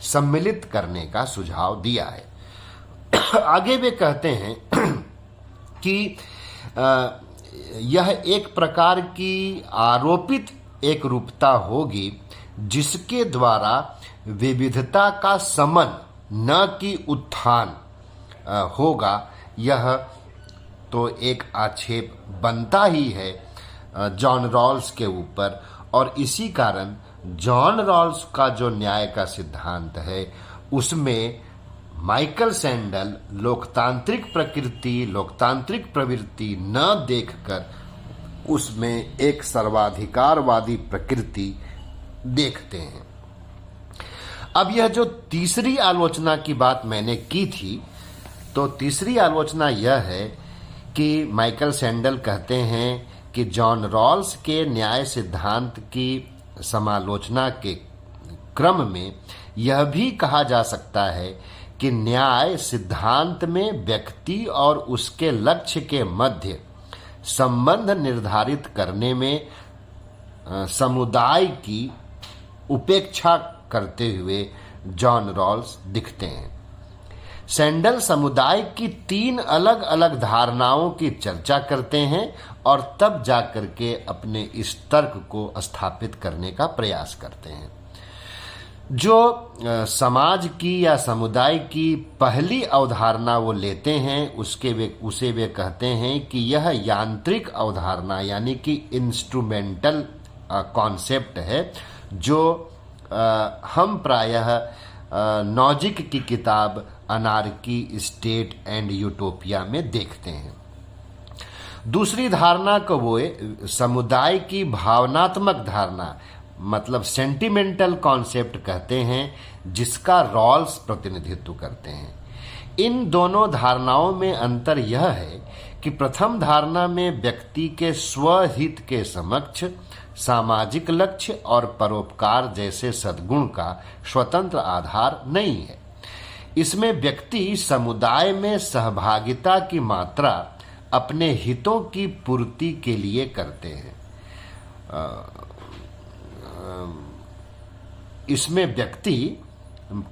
सम्मिलित करने का सुझाव दिया है। आगे वे कहते हैं कि यह एक प्रकार की आरोपित एक रूपता होगी जिसके द्वारा विविधता का समन न कि उत्थान होगा। यह तो एक आक्षेप बनता ही है जॉन रॉल्स के ऊपर और इसी कारण जॉन रॉल्स का जो न्याय का सिद्धांत है उसमें माइकल सैंडल लोकतांत्रिक प्रवृत्ति न देखकर उसमें एक सर्वाधिकारवादी प्रकृति देखते हैं। अब यह जो तीसरी आलोचना की बात मैंने की थी, तो तीसरी आलोचना यह है कि माइकल सैंडल कहते हैं कि जॉन रॉल्स के न्याय सिद्धांत की समालोचना के क्रम में यह भी कहा जा सकता है कि न्याय सिद्धांत में व्यक्ति और उसके लक्ष्य के मध्य संबंध निर्धारित करने में समुदाय की उपेक्षा करते हुए जॉन रॉल्स दिखते हैं। सैंडल समुदाय की 3 अलग अलग धारणाओं की चर्चा करते हैं और तब जाकर के अपने इस तर्क को स्थापित करने का प्रयास करते हैं। जो समाज की या समुदाय की पहली अवधारणा वो लेते हैं उसे वे कहते हैं कि यह यांत्रिक अवधारणा यानी कि इंस्ट्रूमेंटल कॉन्सेप्ट है, जो हम प्रायः नॉजिक की किताब अनार्की स्टेट एंड यूटोपिया में देखते हैं। दूसरी धारणा को वो समुदाय की भावनात्मक धारणा मतलब सेंटिमेंटल कॉन्सेप्ट कहते हैं, जिसका रॉल्स प्रतिनिधित्व करते हैं। इन दोनों धारणाओं में अंतर यह है कि प्रथम धारणा में व्यक्ति के स्वहित के समक्ष सामाजिक लक्ष्य और परोपकार जैसे सद्गुण का स्वतंत्र आधार नहीं है। इसमें व्यक्ति समुदाय में सहभागिता की मात्रा अपने हितों की पूर्ति के लिए करते हैं। इसमें व्यक्ति,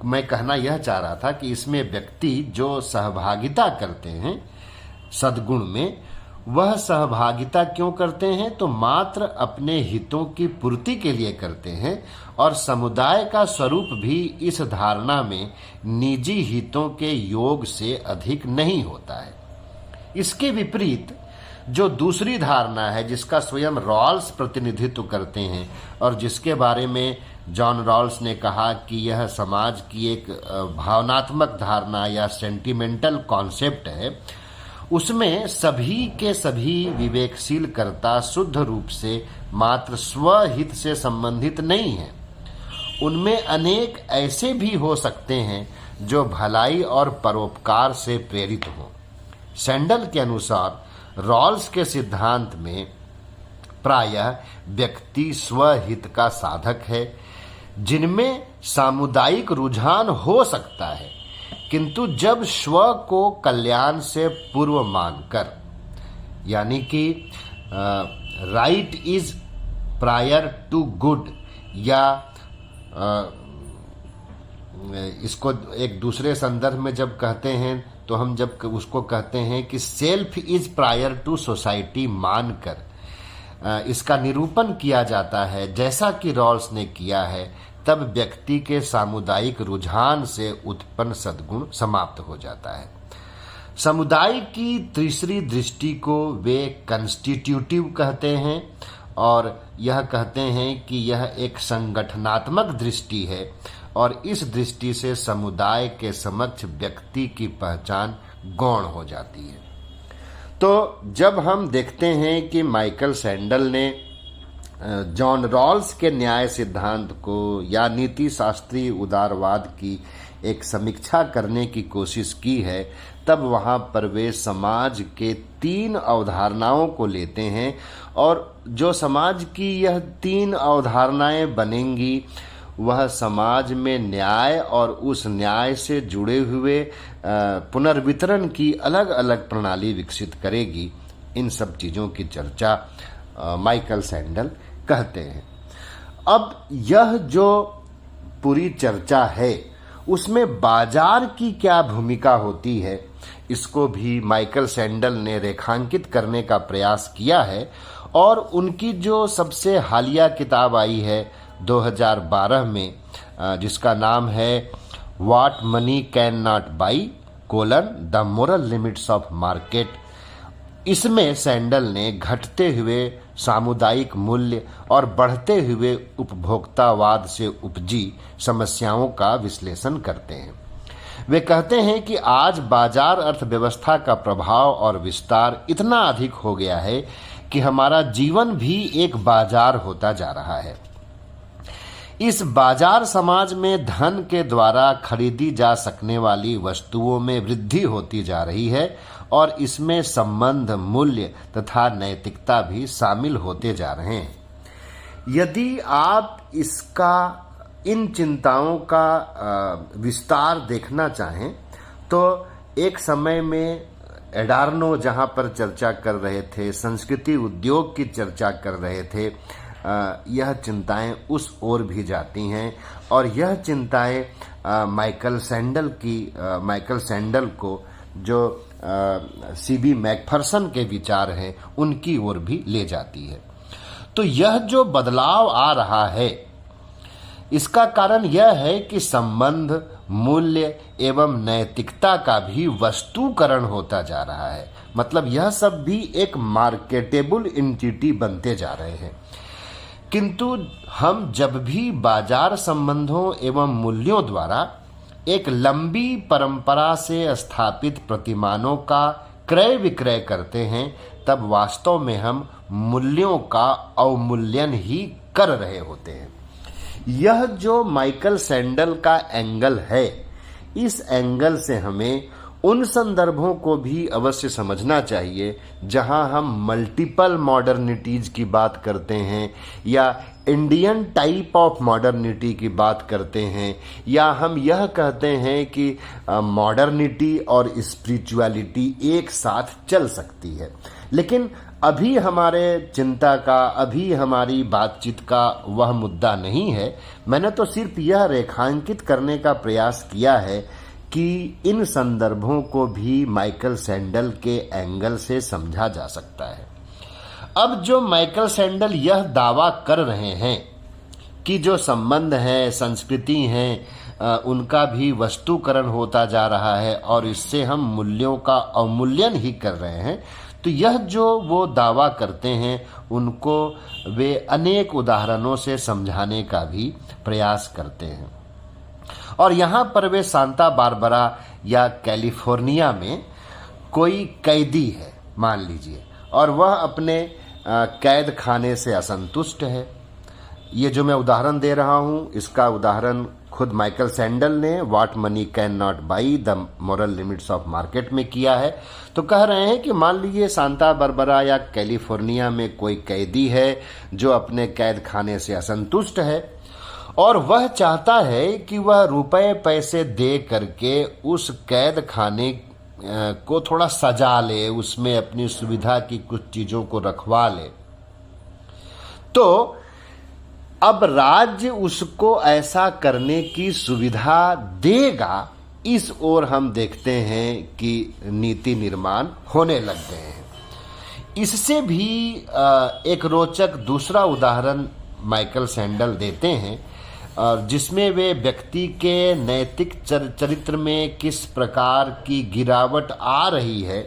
मैं कहना यह चाह रहा था कि इसमें व्यक्ति जो सहभागिता करते हैं सद्गुण में, वह सहभागिता क्यों करते हैं? तो मात्र अपने हितों की पूर्ति के लिए करते हैं और समुदाय का स्वरूप भी इस धारणा में निजी हितों के योग से अधिक नहीं होता है। इसके विपरीत जो दूसरी धारणा है जिसका स्वयं रॉल्स प्रतिनिधित्व करते हैं और जिसके बारे में जॉन रॉल्स ने कहा कि यह समाज की एक भावनात्मक धारणा या सेंटिमेंटल कॉन्सेप्ट है, उसमें सभी के सभी विवेकशील कर्ता शुद्ध रूप से मात्र स्वहित से संबंधित नहीं हैं। उनमें अनेक ऐसे भी हो सकते हैं जो भलाई और परोपकार से प्रेरित हों। सैंडल के अनुसार रॉल्स के सिद्धांत में प्रायः व्यक्ति स्वहित का साधक है, जिनमें सामुदायिक रुझान हो सकता है, किंतु जब स्व को कल्याण से पूर्व मानकर, यानी कि right is prior to good, या इसको एक दूसरे संदर्भ में जब कहते हैं तो हम जब उसको कहते हैं कि self is prior to society मानकर इसका निरूपण किया जाता है जैसा कि रॉल्स ने किया है, तब व्यक्ति के सामुदायिक रुझान से उत्पन्न सद्गुण समाप्त हो जाता है। समुदाय की तीसरी दृष्टि को वे कंस्टिट्यूटिव कहते हैं और यह कहते हैं कि यह एक संगठनात्मक दृष्टि है और इस दृष्टि से समुदाय के समक्ष व्यक्ति की पहचान गौण हो जाती है। तो जब हम देखते हैं कि माइकल सैंडल ने जॉन रॉल्स के न्याय सिद्धांत को या नीति शास्त्रीय उदारवाद की एक समीक्षा करने की कोशिश की है, तब वहाँ पर वे समाज के 3 अवधारणाओं को लेते हैं और जो समाज की यह 3 अवधारणाएं बनेंगी वह समाज में न्याय और उस न्याय से जुड़े हुए पुनर्वितरण की अलग अलग प्रणाली विकसित करेगी। इन सब चीज़ों की चर्चा माइकल सैंडल कहते हैं। अब यह जो पूरी चर्चा है उसमें बाजार की क्या भूमिका होती है, इसको भी माइकल सैंडल ने रेखांकित करने का प्रयास किया है और उनकी जो सबसे हालिया किताब आई है 2012 में, जिसका नाम है what money can not by: the moral limits of market, इसमें सैंडल ने घटते हुए सामुदायिक मूल्य और बढ़ते हुए उपभोक्तावाद से उपजी समस्याओं का विश्लेषण करते हैं। वे कहते हैं कि आज बाजार अर्थव्यवस्था का प्रभाव और विस्तार इतना अधिक हो गया है कि हमारा जीवन भी एक बाजार होता जा रहा है। इस बाजार समाज में धन के द्वारा खरीदी जा सकने वाली वस्तुओं में वृद्धि होती जा रही है और इसमें संबंध, मूल्य तथा नैतिकता भी शामिल होते जा रहे हैं। यदि आप इन चिंताओं का विस्तार देखना चाहें तो एक समय में एडार्नो जहां पर चर्चा कर रहे थे, संस्कृति उद्योग की चर्चा कर रहे थे, यह चिंताएं उस ओर भी जाती हैं और यह चिंताएं माइकल सैंडल को जो सीबी मैकफरसन के विचार हैं उनकी ओर भी ले जाती है। तो यह जो बदलाव आ रहा है इसका कारण यह है कि संबंध, मूल्य एवं नैतिकता का भी वस्तुकरण होता जा रहा है। मतलब यह सब भी एक मार्केटेबल एंटिटी बनते जा रहे हैं। किंतु हम जब भी बाजार संबंधों एवं मूल्यों द्वारा एक लंबी परंपरा से स्थापित प्रतिमानों का क्रय विक्रय करते हैं, तब वास्तव में हम मूल्यों का अवमूल्यन ही कर रहे होते हैं। यह जो माइकल सैंडल का एंगल है, इस एंगल से हमें उन संदर्भों को भी अवश्य समझना चाहिए जहां हम मल्टीपल मॉडर्निटीज की बात करते हैं या इंडियन टाइप ऑफ मॉडर्निटी की बात करते हैं, या हम यह कहते हैं कि मॉडर्निटी और स्पिरिचुअलिटी एक साथ चल सकती है। लेकिन अभी हमारे चिंता का, अभी हमारी बातचीत का वह मुद्दा नहीं है। मैंने तो सिर्फ यह रेखांकित करने का प्रयास किया है कि इन संदर्भों को भी माइकल सैंडल के एंगल से समझा जा सकता है। अब जो माइकल सैंडल यह दावा कर रहे हैं कि जो संबंध है, संस्कृति हैं, उनका भी वस्तुकरण होता जा रहा है और इससे हम मूल्यों का अवमूल्यन ही कर रहे हैं, तो यह जो वो दावा करते हैं उनको वे अनेक उदाहरणों से समझाने का भी प्रयास करते हैं। और यहाँ पर वे सांता बारबरा या कैलिफोर्निया में कोई कैदी है मान लीजिए, और वह अपने कैद खाने से असंतुष्ट है। ये जो मैं उदाहरण दे रहा हूँ, इसका उदाहरण खुद माइकल सैंडल ने what money can not by: the moral limits of market में किया है। तो कह रहे हैं कि मान लीजिए सांता बारबरा या कैलिफोर्निया में कोई कैदी है जो अपने कैद खाने से असंतुष्ट है और वह चाहता है कि वह रुपए पैसे दे करके उस कैद खाने को थोड़ा सजा ले, उसमें अपनी सुविधा की कुछ चीजों को रखवा ले। तो अब राज्य उसको ऐसा करने की सुविधा देगा, इस ओर हम देखते हैं कि नीति निर्माण होने लग गए हैं। इससे भी एक रोचक दूसरा उदाहरण माइकल सैंडल देते हैं, और जिसमें वे व्यक्ति के नैतिक चरित्र में किस प्रकार की गिरावट आ रही है,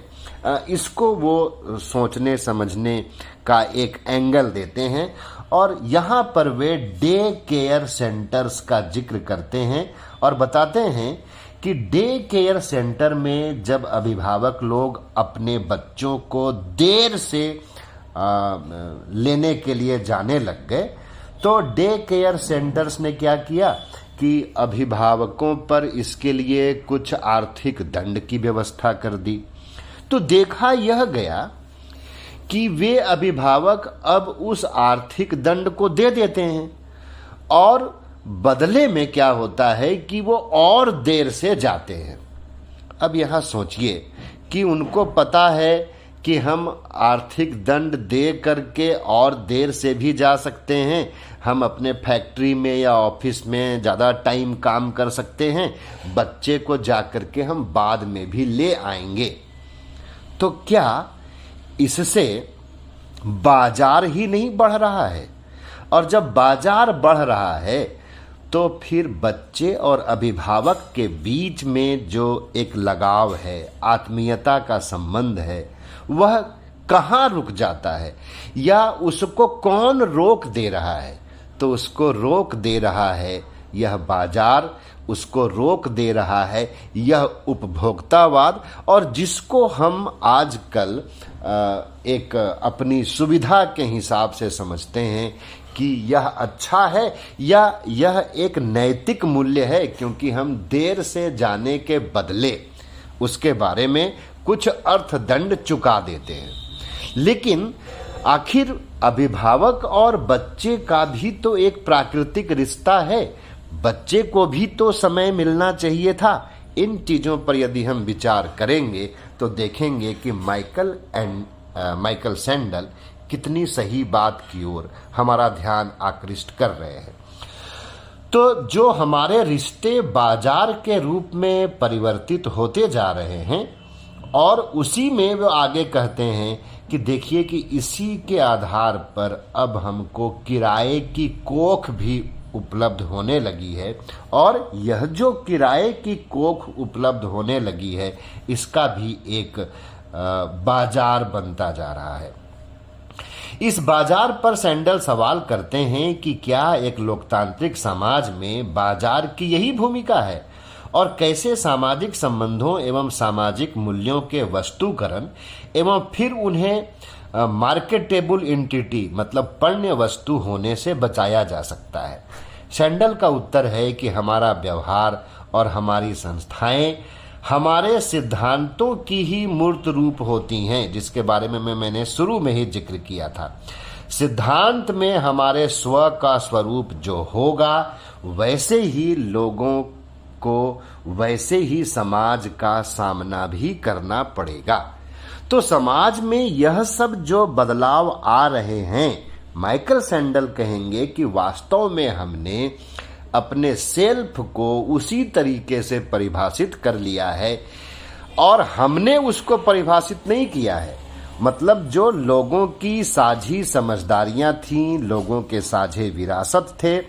इसको वो सोचने समझने का एक एंगल देते हैं। और यहाँ पर वे डे केयर सेंटर्स का जिक्र करते हैं और बताते हैं कि डे केयर सेंटर में जब अभिभावक लोग अपने बच्चों को देर से लेने के लिए जाने लग गए, तो डे केयर सेंटर्स ने क्या किया कि अभिभावकों पर इसके लिए कुछ आर्थिक दंड की व्यवस्था कर दी। तो देखा यह गया कि वे अभिभावक अब उस आर्थिक दंड को दे देते हैं, और बदले में क्या होता है कि वो और देर से जाते हैं। अब यहाँ सोचिए कि उनको पता है कि हम आर्थिक दंड दे करके और देर से भी जा सकते हैं, हम अपने फैक्ट्री में या ऑफिस में ज़्यादा टाइम काम कर सकते हैं, बच्चे को जा करके हम बाद में भी ले आएंगे। तो क्या इससे बाजार ही नहीं बढ़ रहा है? और जब बाजार बढ़ रहा है तो फिर बच्चे और अभिभावक के बीच में जो एक लगाव है, आत्मीयता का संबंध है, वह कहाँ रुक जाता है, या उसको कौन रोक दे रहा है? तो उसको रोक दे रहा है यह बाजार, उसको रोक दे रहा है यह उपभोक्तावाद, और जिसको हम आजकल एक अपनी सुविधा के हिसाब से समझते हैं कि यह अच्छा है या यह एक नैतिक मूल्य है, क्योंकि हम देर से जाने के बदले उसके बारे में कुछ अर्थदंड चुका देते हैं। लेकिन आखिर अभिभावक और बच्चे का भी तो एक प्राकृतिक रिश्ता है, बच्चे को भी तो समय मिलना चाहिए था। इन चीज़ों पर यदि हम विचार करेंगे तो देखेंगे कि माइकल सैंडल कितनी सही बात की ओर हमारा ध्यान आकृष्ट कर रहे हैं। तो जो हमारे रिश्ते बाजार के रूप में परिवर्तित होते जा रहे हैं, और उसी में वो आगे कहते हैं कि देखिए कि इसी के आधार पर अब हमको किराए की कोख भी उपलब्ध होने लगी है, और यह जो किराए की कोख उपलब्ध होने लगी है इसका भी एक बाजार बनता जा रहा है। इस बाजार पर सैंडल सवाल करते हैं कि क्या एक लोकतांत्रिक समाज में बाजार की यही भूमिका है, और कैसे सामाजिक संबंधों एवं सामाजिक मूल्यों के वस्तुकरण एवं फिर उन्हें मार्केटेबल एंटिटी मतलब पण्य वस्तु होने से बचाया जा सकता है। सैंडल का उत्तर है कि हमारा व्यवहार और हमारी संस्थाएं हमारे सिद्धांतों की ही मूर्त रूप होती हैं, जिसके बारे में मैंने शुरू में ही जिक्र किया था। सिद्धांत में हमारे स्व का स्वरूप जो होगा, वैसे ही लोगों को, वैसे ही समाज का सामना भी करना पड़ेगा। तो समाज में यह सब जो बदलाव आ रहे हैं, माइकल सैंडल कहेंगे कि वास्तव में हमने अपने सेल्फ को उसी तरीके से परिभाषित कर लिया है, और हमने उसको परिभाषित नहीं किया है। मतलब जो लोगों की साझी समझदारियां थीं, लोगों के साझे विरासत थे,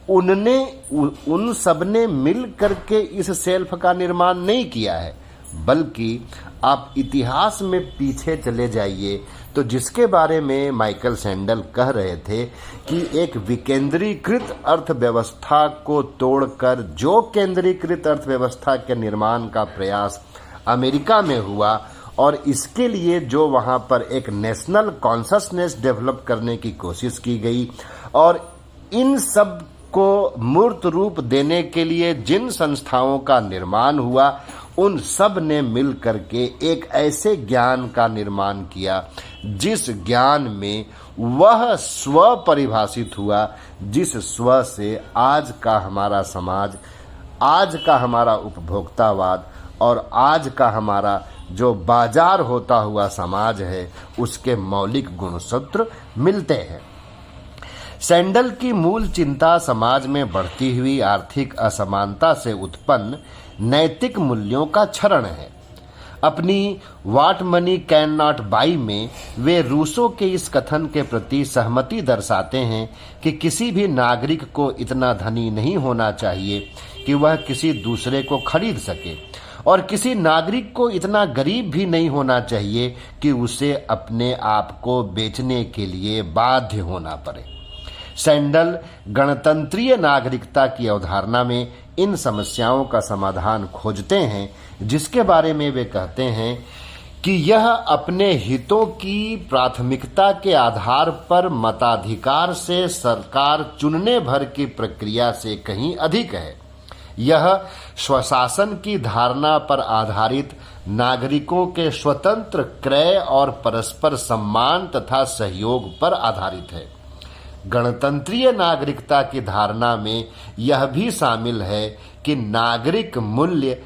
उन सब ने मिल करके इस सेल्फ का निर्माण नहीं किया है, बल्कि आप इतिहास में पीछे चले जाइए तो जिसके बारे में माइकल सैंडल कह रहे थे कि एक विकेंद्रीकृत अर्थव्यवस्था को तोड़कर जो केंद्रीकृत अर्थव्यवस्था के निर्माण का प्रयास अमेरिका में हुआ, और इसके लिए जो वहां पर एक नेशनल कॉन्शसनेस डेवलप करने की कोशिश की गई, और इन सब को मूर्त रूप देने के लिए जिन संस्थाओं का निर्माण हुआ, उन सब ने मिल करके एक ऐसे ज्ञान का निर्माण किया जिस ज्ञान में वह स्व परिभाषित हुआ, जिस स्व से आज का हमारा समाज, आज का हमारा उपभोक्तावाद और आज का हमारा जो बाजार होता हुआ समाज है, उसके मौलिक गुणसूत्र मिलते हैं। सैंडल की मूल चिंता समाज में बढ़ती हुई आर्थिक असमानता से उत्पन्न नैतिक मूल्यों का क्षरण है। अपनी what money can not by में वे रूसो के इस कथन के प्रति सहमति दर्शाते हैं कि किसी भी नागरिक को इतना धनी नहीं होना चाहिए कि वह किसी दूसरे को खरीद सके, और किसी नागरिक को इतना गरीब भी नहीं होना चाहिए कि उसे अपने आप को बेचने के लिए बाध्य होना पड़े। सैंडल गणतंत्रीय नागरिकता की अवधारणा में इन समस्याओं का समाधान खोजते हैं, जिसके बारे में वे कहते हैं कि यह अपने हितों की प्राथमिकता के आधार पर मताधिकार से सरकार चुनने भर की प्रक्रिया से कहीं अधिक है। यह स्वशासन की धारणा पर आधारित नागरिकों के स्वतंत्र क्रय और परस्पर सम्मान तथा सहयोग पर आधारित है। गणतंत्रीय नागरिकता की धारणा में यह भी शामिल है कि नागरिक मूल्य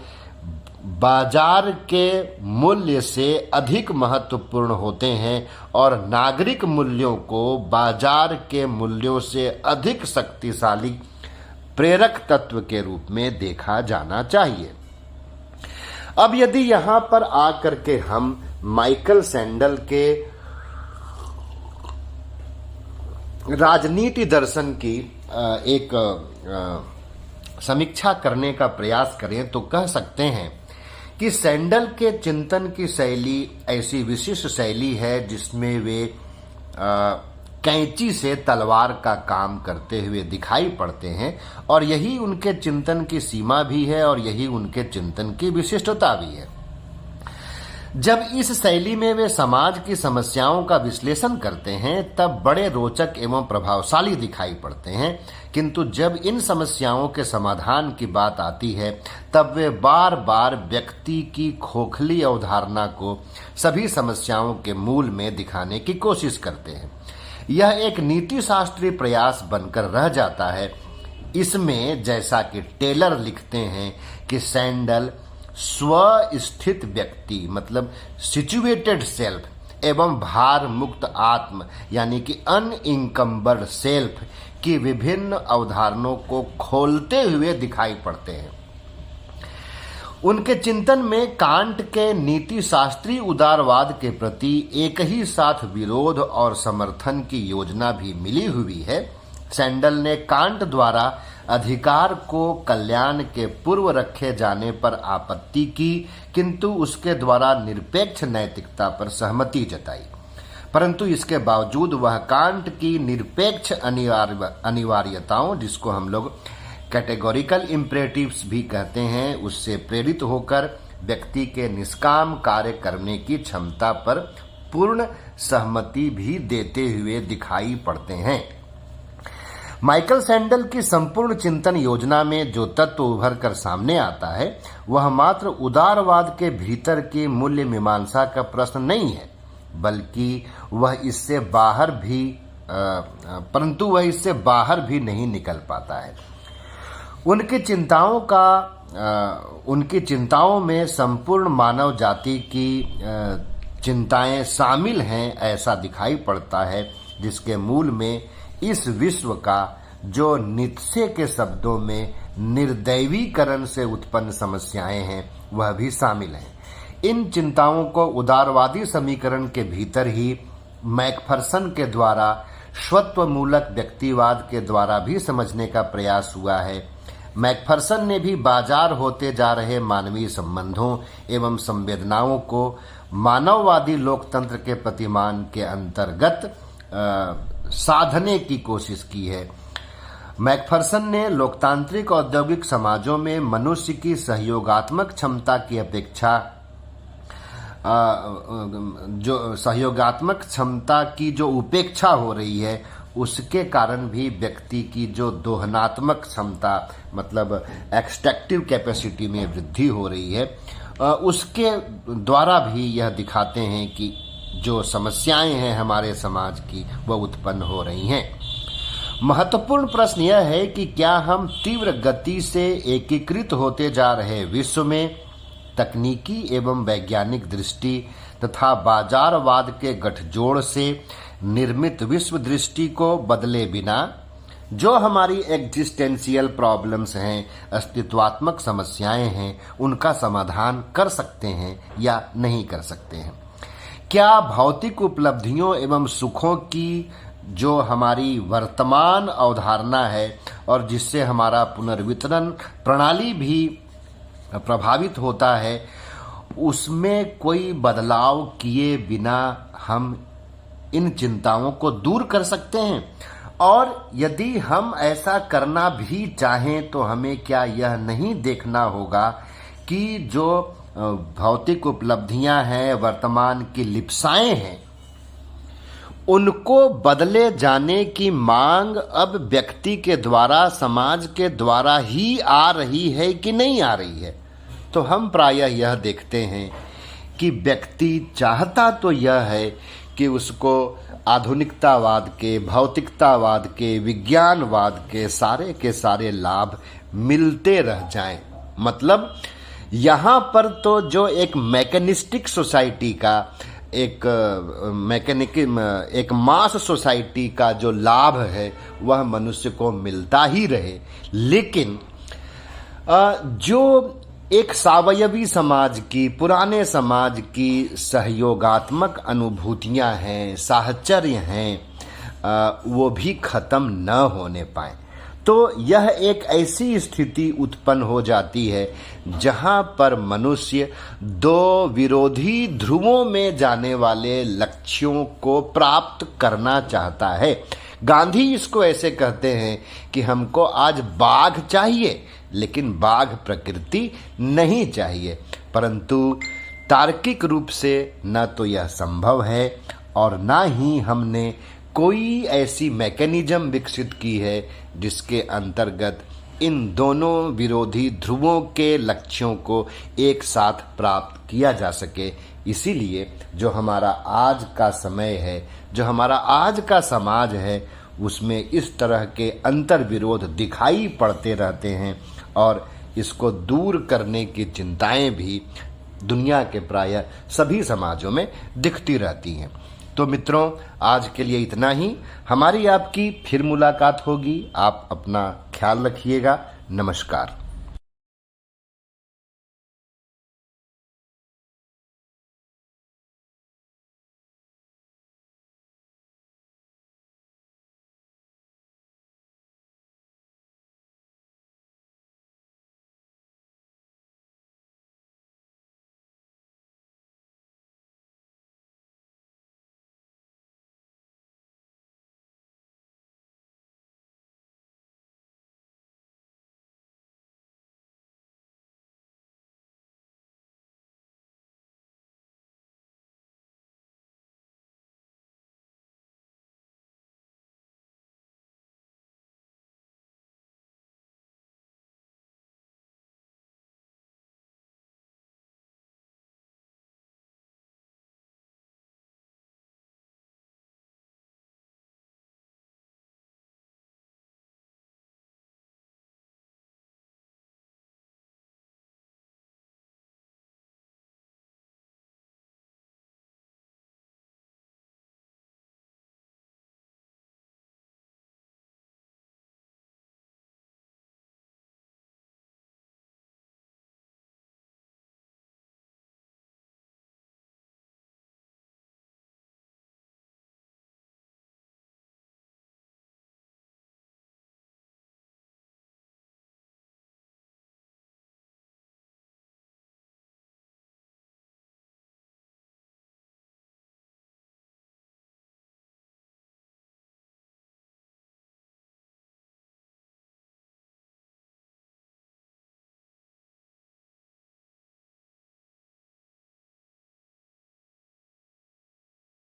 बाजार के मूल्य से अधिक महत्वपूर्ण होते हैं और नागरिक मूल्यों को बाजार के मूल्यों से अधिक शक्तिशाली प्रेरक तत्व के रूप में देखा जाना चाहिए। अब यदि यहाँ पर आकर के हम माइकल सैंडल के राजनीति दर्शन की एक समीक्षा करने का प्रयास करें तो कह सकते हैं कि सैंडल के चिंतन की शैली ऐसी विशिष्ट शैली है जिसमें वे कैंची से तलवार का काम करते हुए दिखाई पड़ते हैं, और यही उनके चिंतन की सीमा भी है और यही उनके चिंतन की विशिष्टता भी है। जब इस शैली में वे समाज की समस्याओं का विश्लेषण करते हैं तब बड़े रोचक एवं प्रभावशाली दिखाई पड़ते हैं, किंतु जब इन समस्याओं के समाधान की बात आती है तब वे बार बार व्यक्ति की खोखली अवधारणा को सभी समस्याओं के मूल में दिखाने की कोशिश करते हैं। यह एक नीति शास्त्रीय प्रयास बनकर रह जाता है। इसमें जैसा कि टेलर लिखते हैं कि सैंडल स्वस्थित व्यक्ति मतलब सिचुएटेड सेल्फ एवं भार मुक्त आत्म यानी कि अनइंकम्बर्ड सेल्फ की विभिन्न अवधारणाओं को खोलते हुए दिखाई पड़ते हैं। उनके चिंतन में कांट के नीति शास्त्रीय उदारवाद के प्रति एक ही साथ विरोध और समर्थन की योजना भी मिली हुई है। सैंडल ने कांट द्वारा अधिकार को कल्याण के पूर्व रखे जाने पर आपत्ति की, किंतु उसके द्वारा निरपेक्ष नैतिकता पर सहमति जताई। परंतु इसके बावजूद वह कांट की निरपेक्ष अनिवार्यताओं, जिसको हम लोग कैटेगोरिकल इम्परेटिव्स भी कहते हैं, उससे प्रेरित होकर व्यक्ति के निष्काम कार्य करने की क्षमता पर पूर्ण सहमति भी देते हुए दिखाई पड़ते हैं। माइकल सैंडल की संपूर्ण चिंतन योजना में जो तत्व उभर कर सामने आता है वह मात्र उदारवाद के भीतर की मूल्य मीमांसा का प्रश्न नहीं है, बल्कि वह इससे बाहर भी नहीं निकल पाता है। उनकी चिंताओं में संपूर्ण मानव जाति की चिंताएं शामिल हैं, ऐसा दिखाई पड़ता है, जिसके मूल में इस विश्व का जो नीत्शे के शब्दों में निर्दैवीकरण से उत्पन्न समस्याएं हैं वह भी शामिल हैं। इन चिंताओं को उदारवादी समीकरण के भीतर ही मैकफरसन के द्वारा स्वत्वमूलक व्यक्तिवाद के द्वारा भी समझने का प्रयास हुआ है। मैकफरसन ने भी बाजार होते जा रहे मानवीय संबंधों एवं संवेदनाओं को मानववादी लोकतंत्र के प्रतिमान के अंतर्गत साधने की कोशिश की है। मैकफरसन ने लोकतांत्रिक औद्योगिक समाजों में मनुष्य की सहयोगात्मक क्षमता की अपेक्षा जो उपेक्षा हो रही है उसके कारण भी व्यक्ति की जो दोहनात्मक क्षमता मतलब एक्सट्रैक्टिव कैपेसिटी में वृद्धि हो रही है, उसके द्वारा भी यह दिखाते हैं कि जो समस्याएं हैं हमारे समाज की वह उत्पन्न हो रही हैं। महत्वपूर्ण प्रश्न यह है कि क्या हम तीव्र गति से एकीकृत होते जा रहे विश्व में तकनीकी एवं वैज्ञानिक दृष्टि तथा बाजारवाद के गठजोड़ से निर्मित विश्व दृष्टि को बदले बिना जो हमारी एग्जिस्टेंशियल प्रॉब्लम्स हैं, अस्तित्वात्मक समस्याएं हैं, उनका समाधान कर सकते हैं या नहीं कर सकते हैं। क्या भौतिक उपलब्धियों एवं सुखों की जो हमारी वर्तमान अवधारणा है और जिससे हमारा पुनर्वितरण प्रणाली भी प्रभावित होता है, उसमें कोई बदलाव किए बिना हम इन चिंताओं को दूर कर सकते हैं? और यदि हम ऐसा करना भी चाहें तो हमें क्या यह नहीं देखना होगा कि जो भौतिक उपलब्धियां हैं, वर्तमान की लिप्साएं हैं, उनको बदले जाने की मांग अब व्यक्ति के द्वारा, समाज के द्वारा ही आ रही है कि नहीं आ रही है? तो हम प्रायः यह देखते हैं कि व्यक्ति चाहता तो यह है कि उसको आधुनिकतावाद के, भौतिकतावाद के, विज्ञानवाद के सारे लाभ मिलते रह जाएं। मतलब यहाँ पर तो जो एक मैकेनिस्टिक सोसाइटी का, एक मास सोसाइटी का जो लाभ है वह मनुष्य को मिलता ही रहे, लेकिन जो एक सावयवी समाज की, पुराने समाज की सहयोगात्मक अनुभूतियां हैं, साहचर्य हैं, वो भी खत्म न होने पाए, तो यह एक ऐसी स्थिति उत्पन्न हो जाती है जहां पर मनुष्य दो विरोधी ध्रुवों में जाने वाले लक्ष्यों को प्राप्त करना चाहता है। गांधी इसको ऐसे कहते हैं कि हमको आज बाघ चाहिए, लेकिन बाघ प्रकृति नहीं चाहिए। परंतु तार्किक रूप से न तो यह संभव है और न ही हमने कोई ऐसी मैकेनिज्म विकसित की है जिसके अंतर्गत इन दोनों विरोधी ध्रुवों के लक्ष्यों को एक साथ प्राप्त किया जा सके। इसीलिए जो हमारा आज का समय है, जो हमारा आज का समाज है, उसमें इस तरह के अंतर विरोध दिखाई पड़ते रहते हैं और इसको दूर करने की चिंताएं भी दुनिया के प्रायः सभी समाजों में दिखती रहती हैं। तो मित्रों, आज के लिए इतना ही। हमारी आपकी फिर मुलाकात होगी। आप अपना ख्याल रखिएगा। नमस्कार।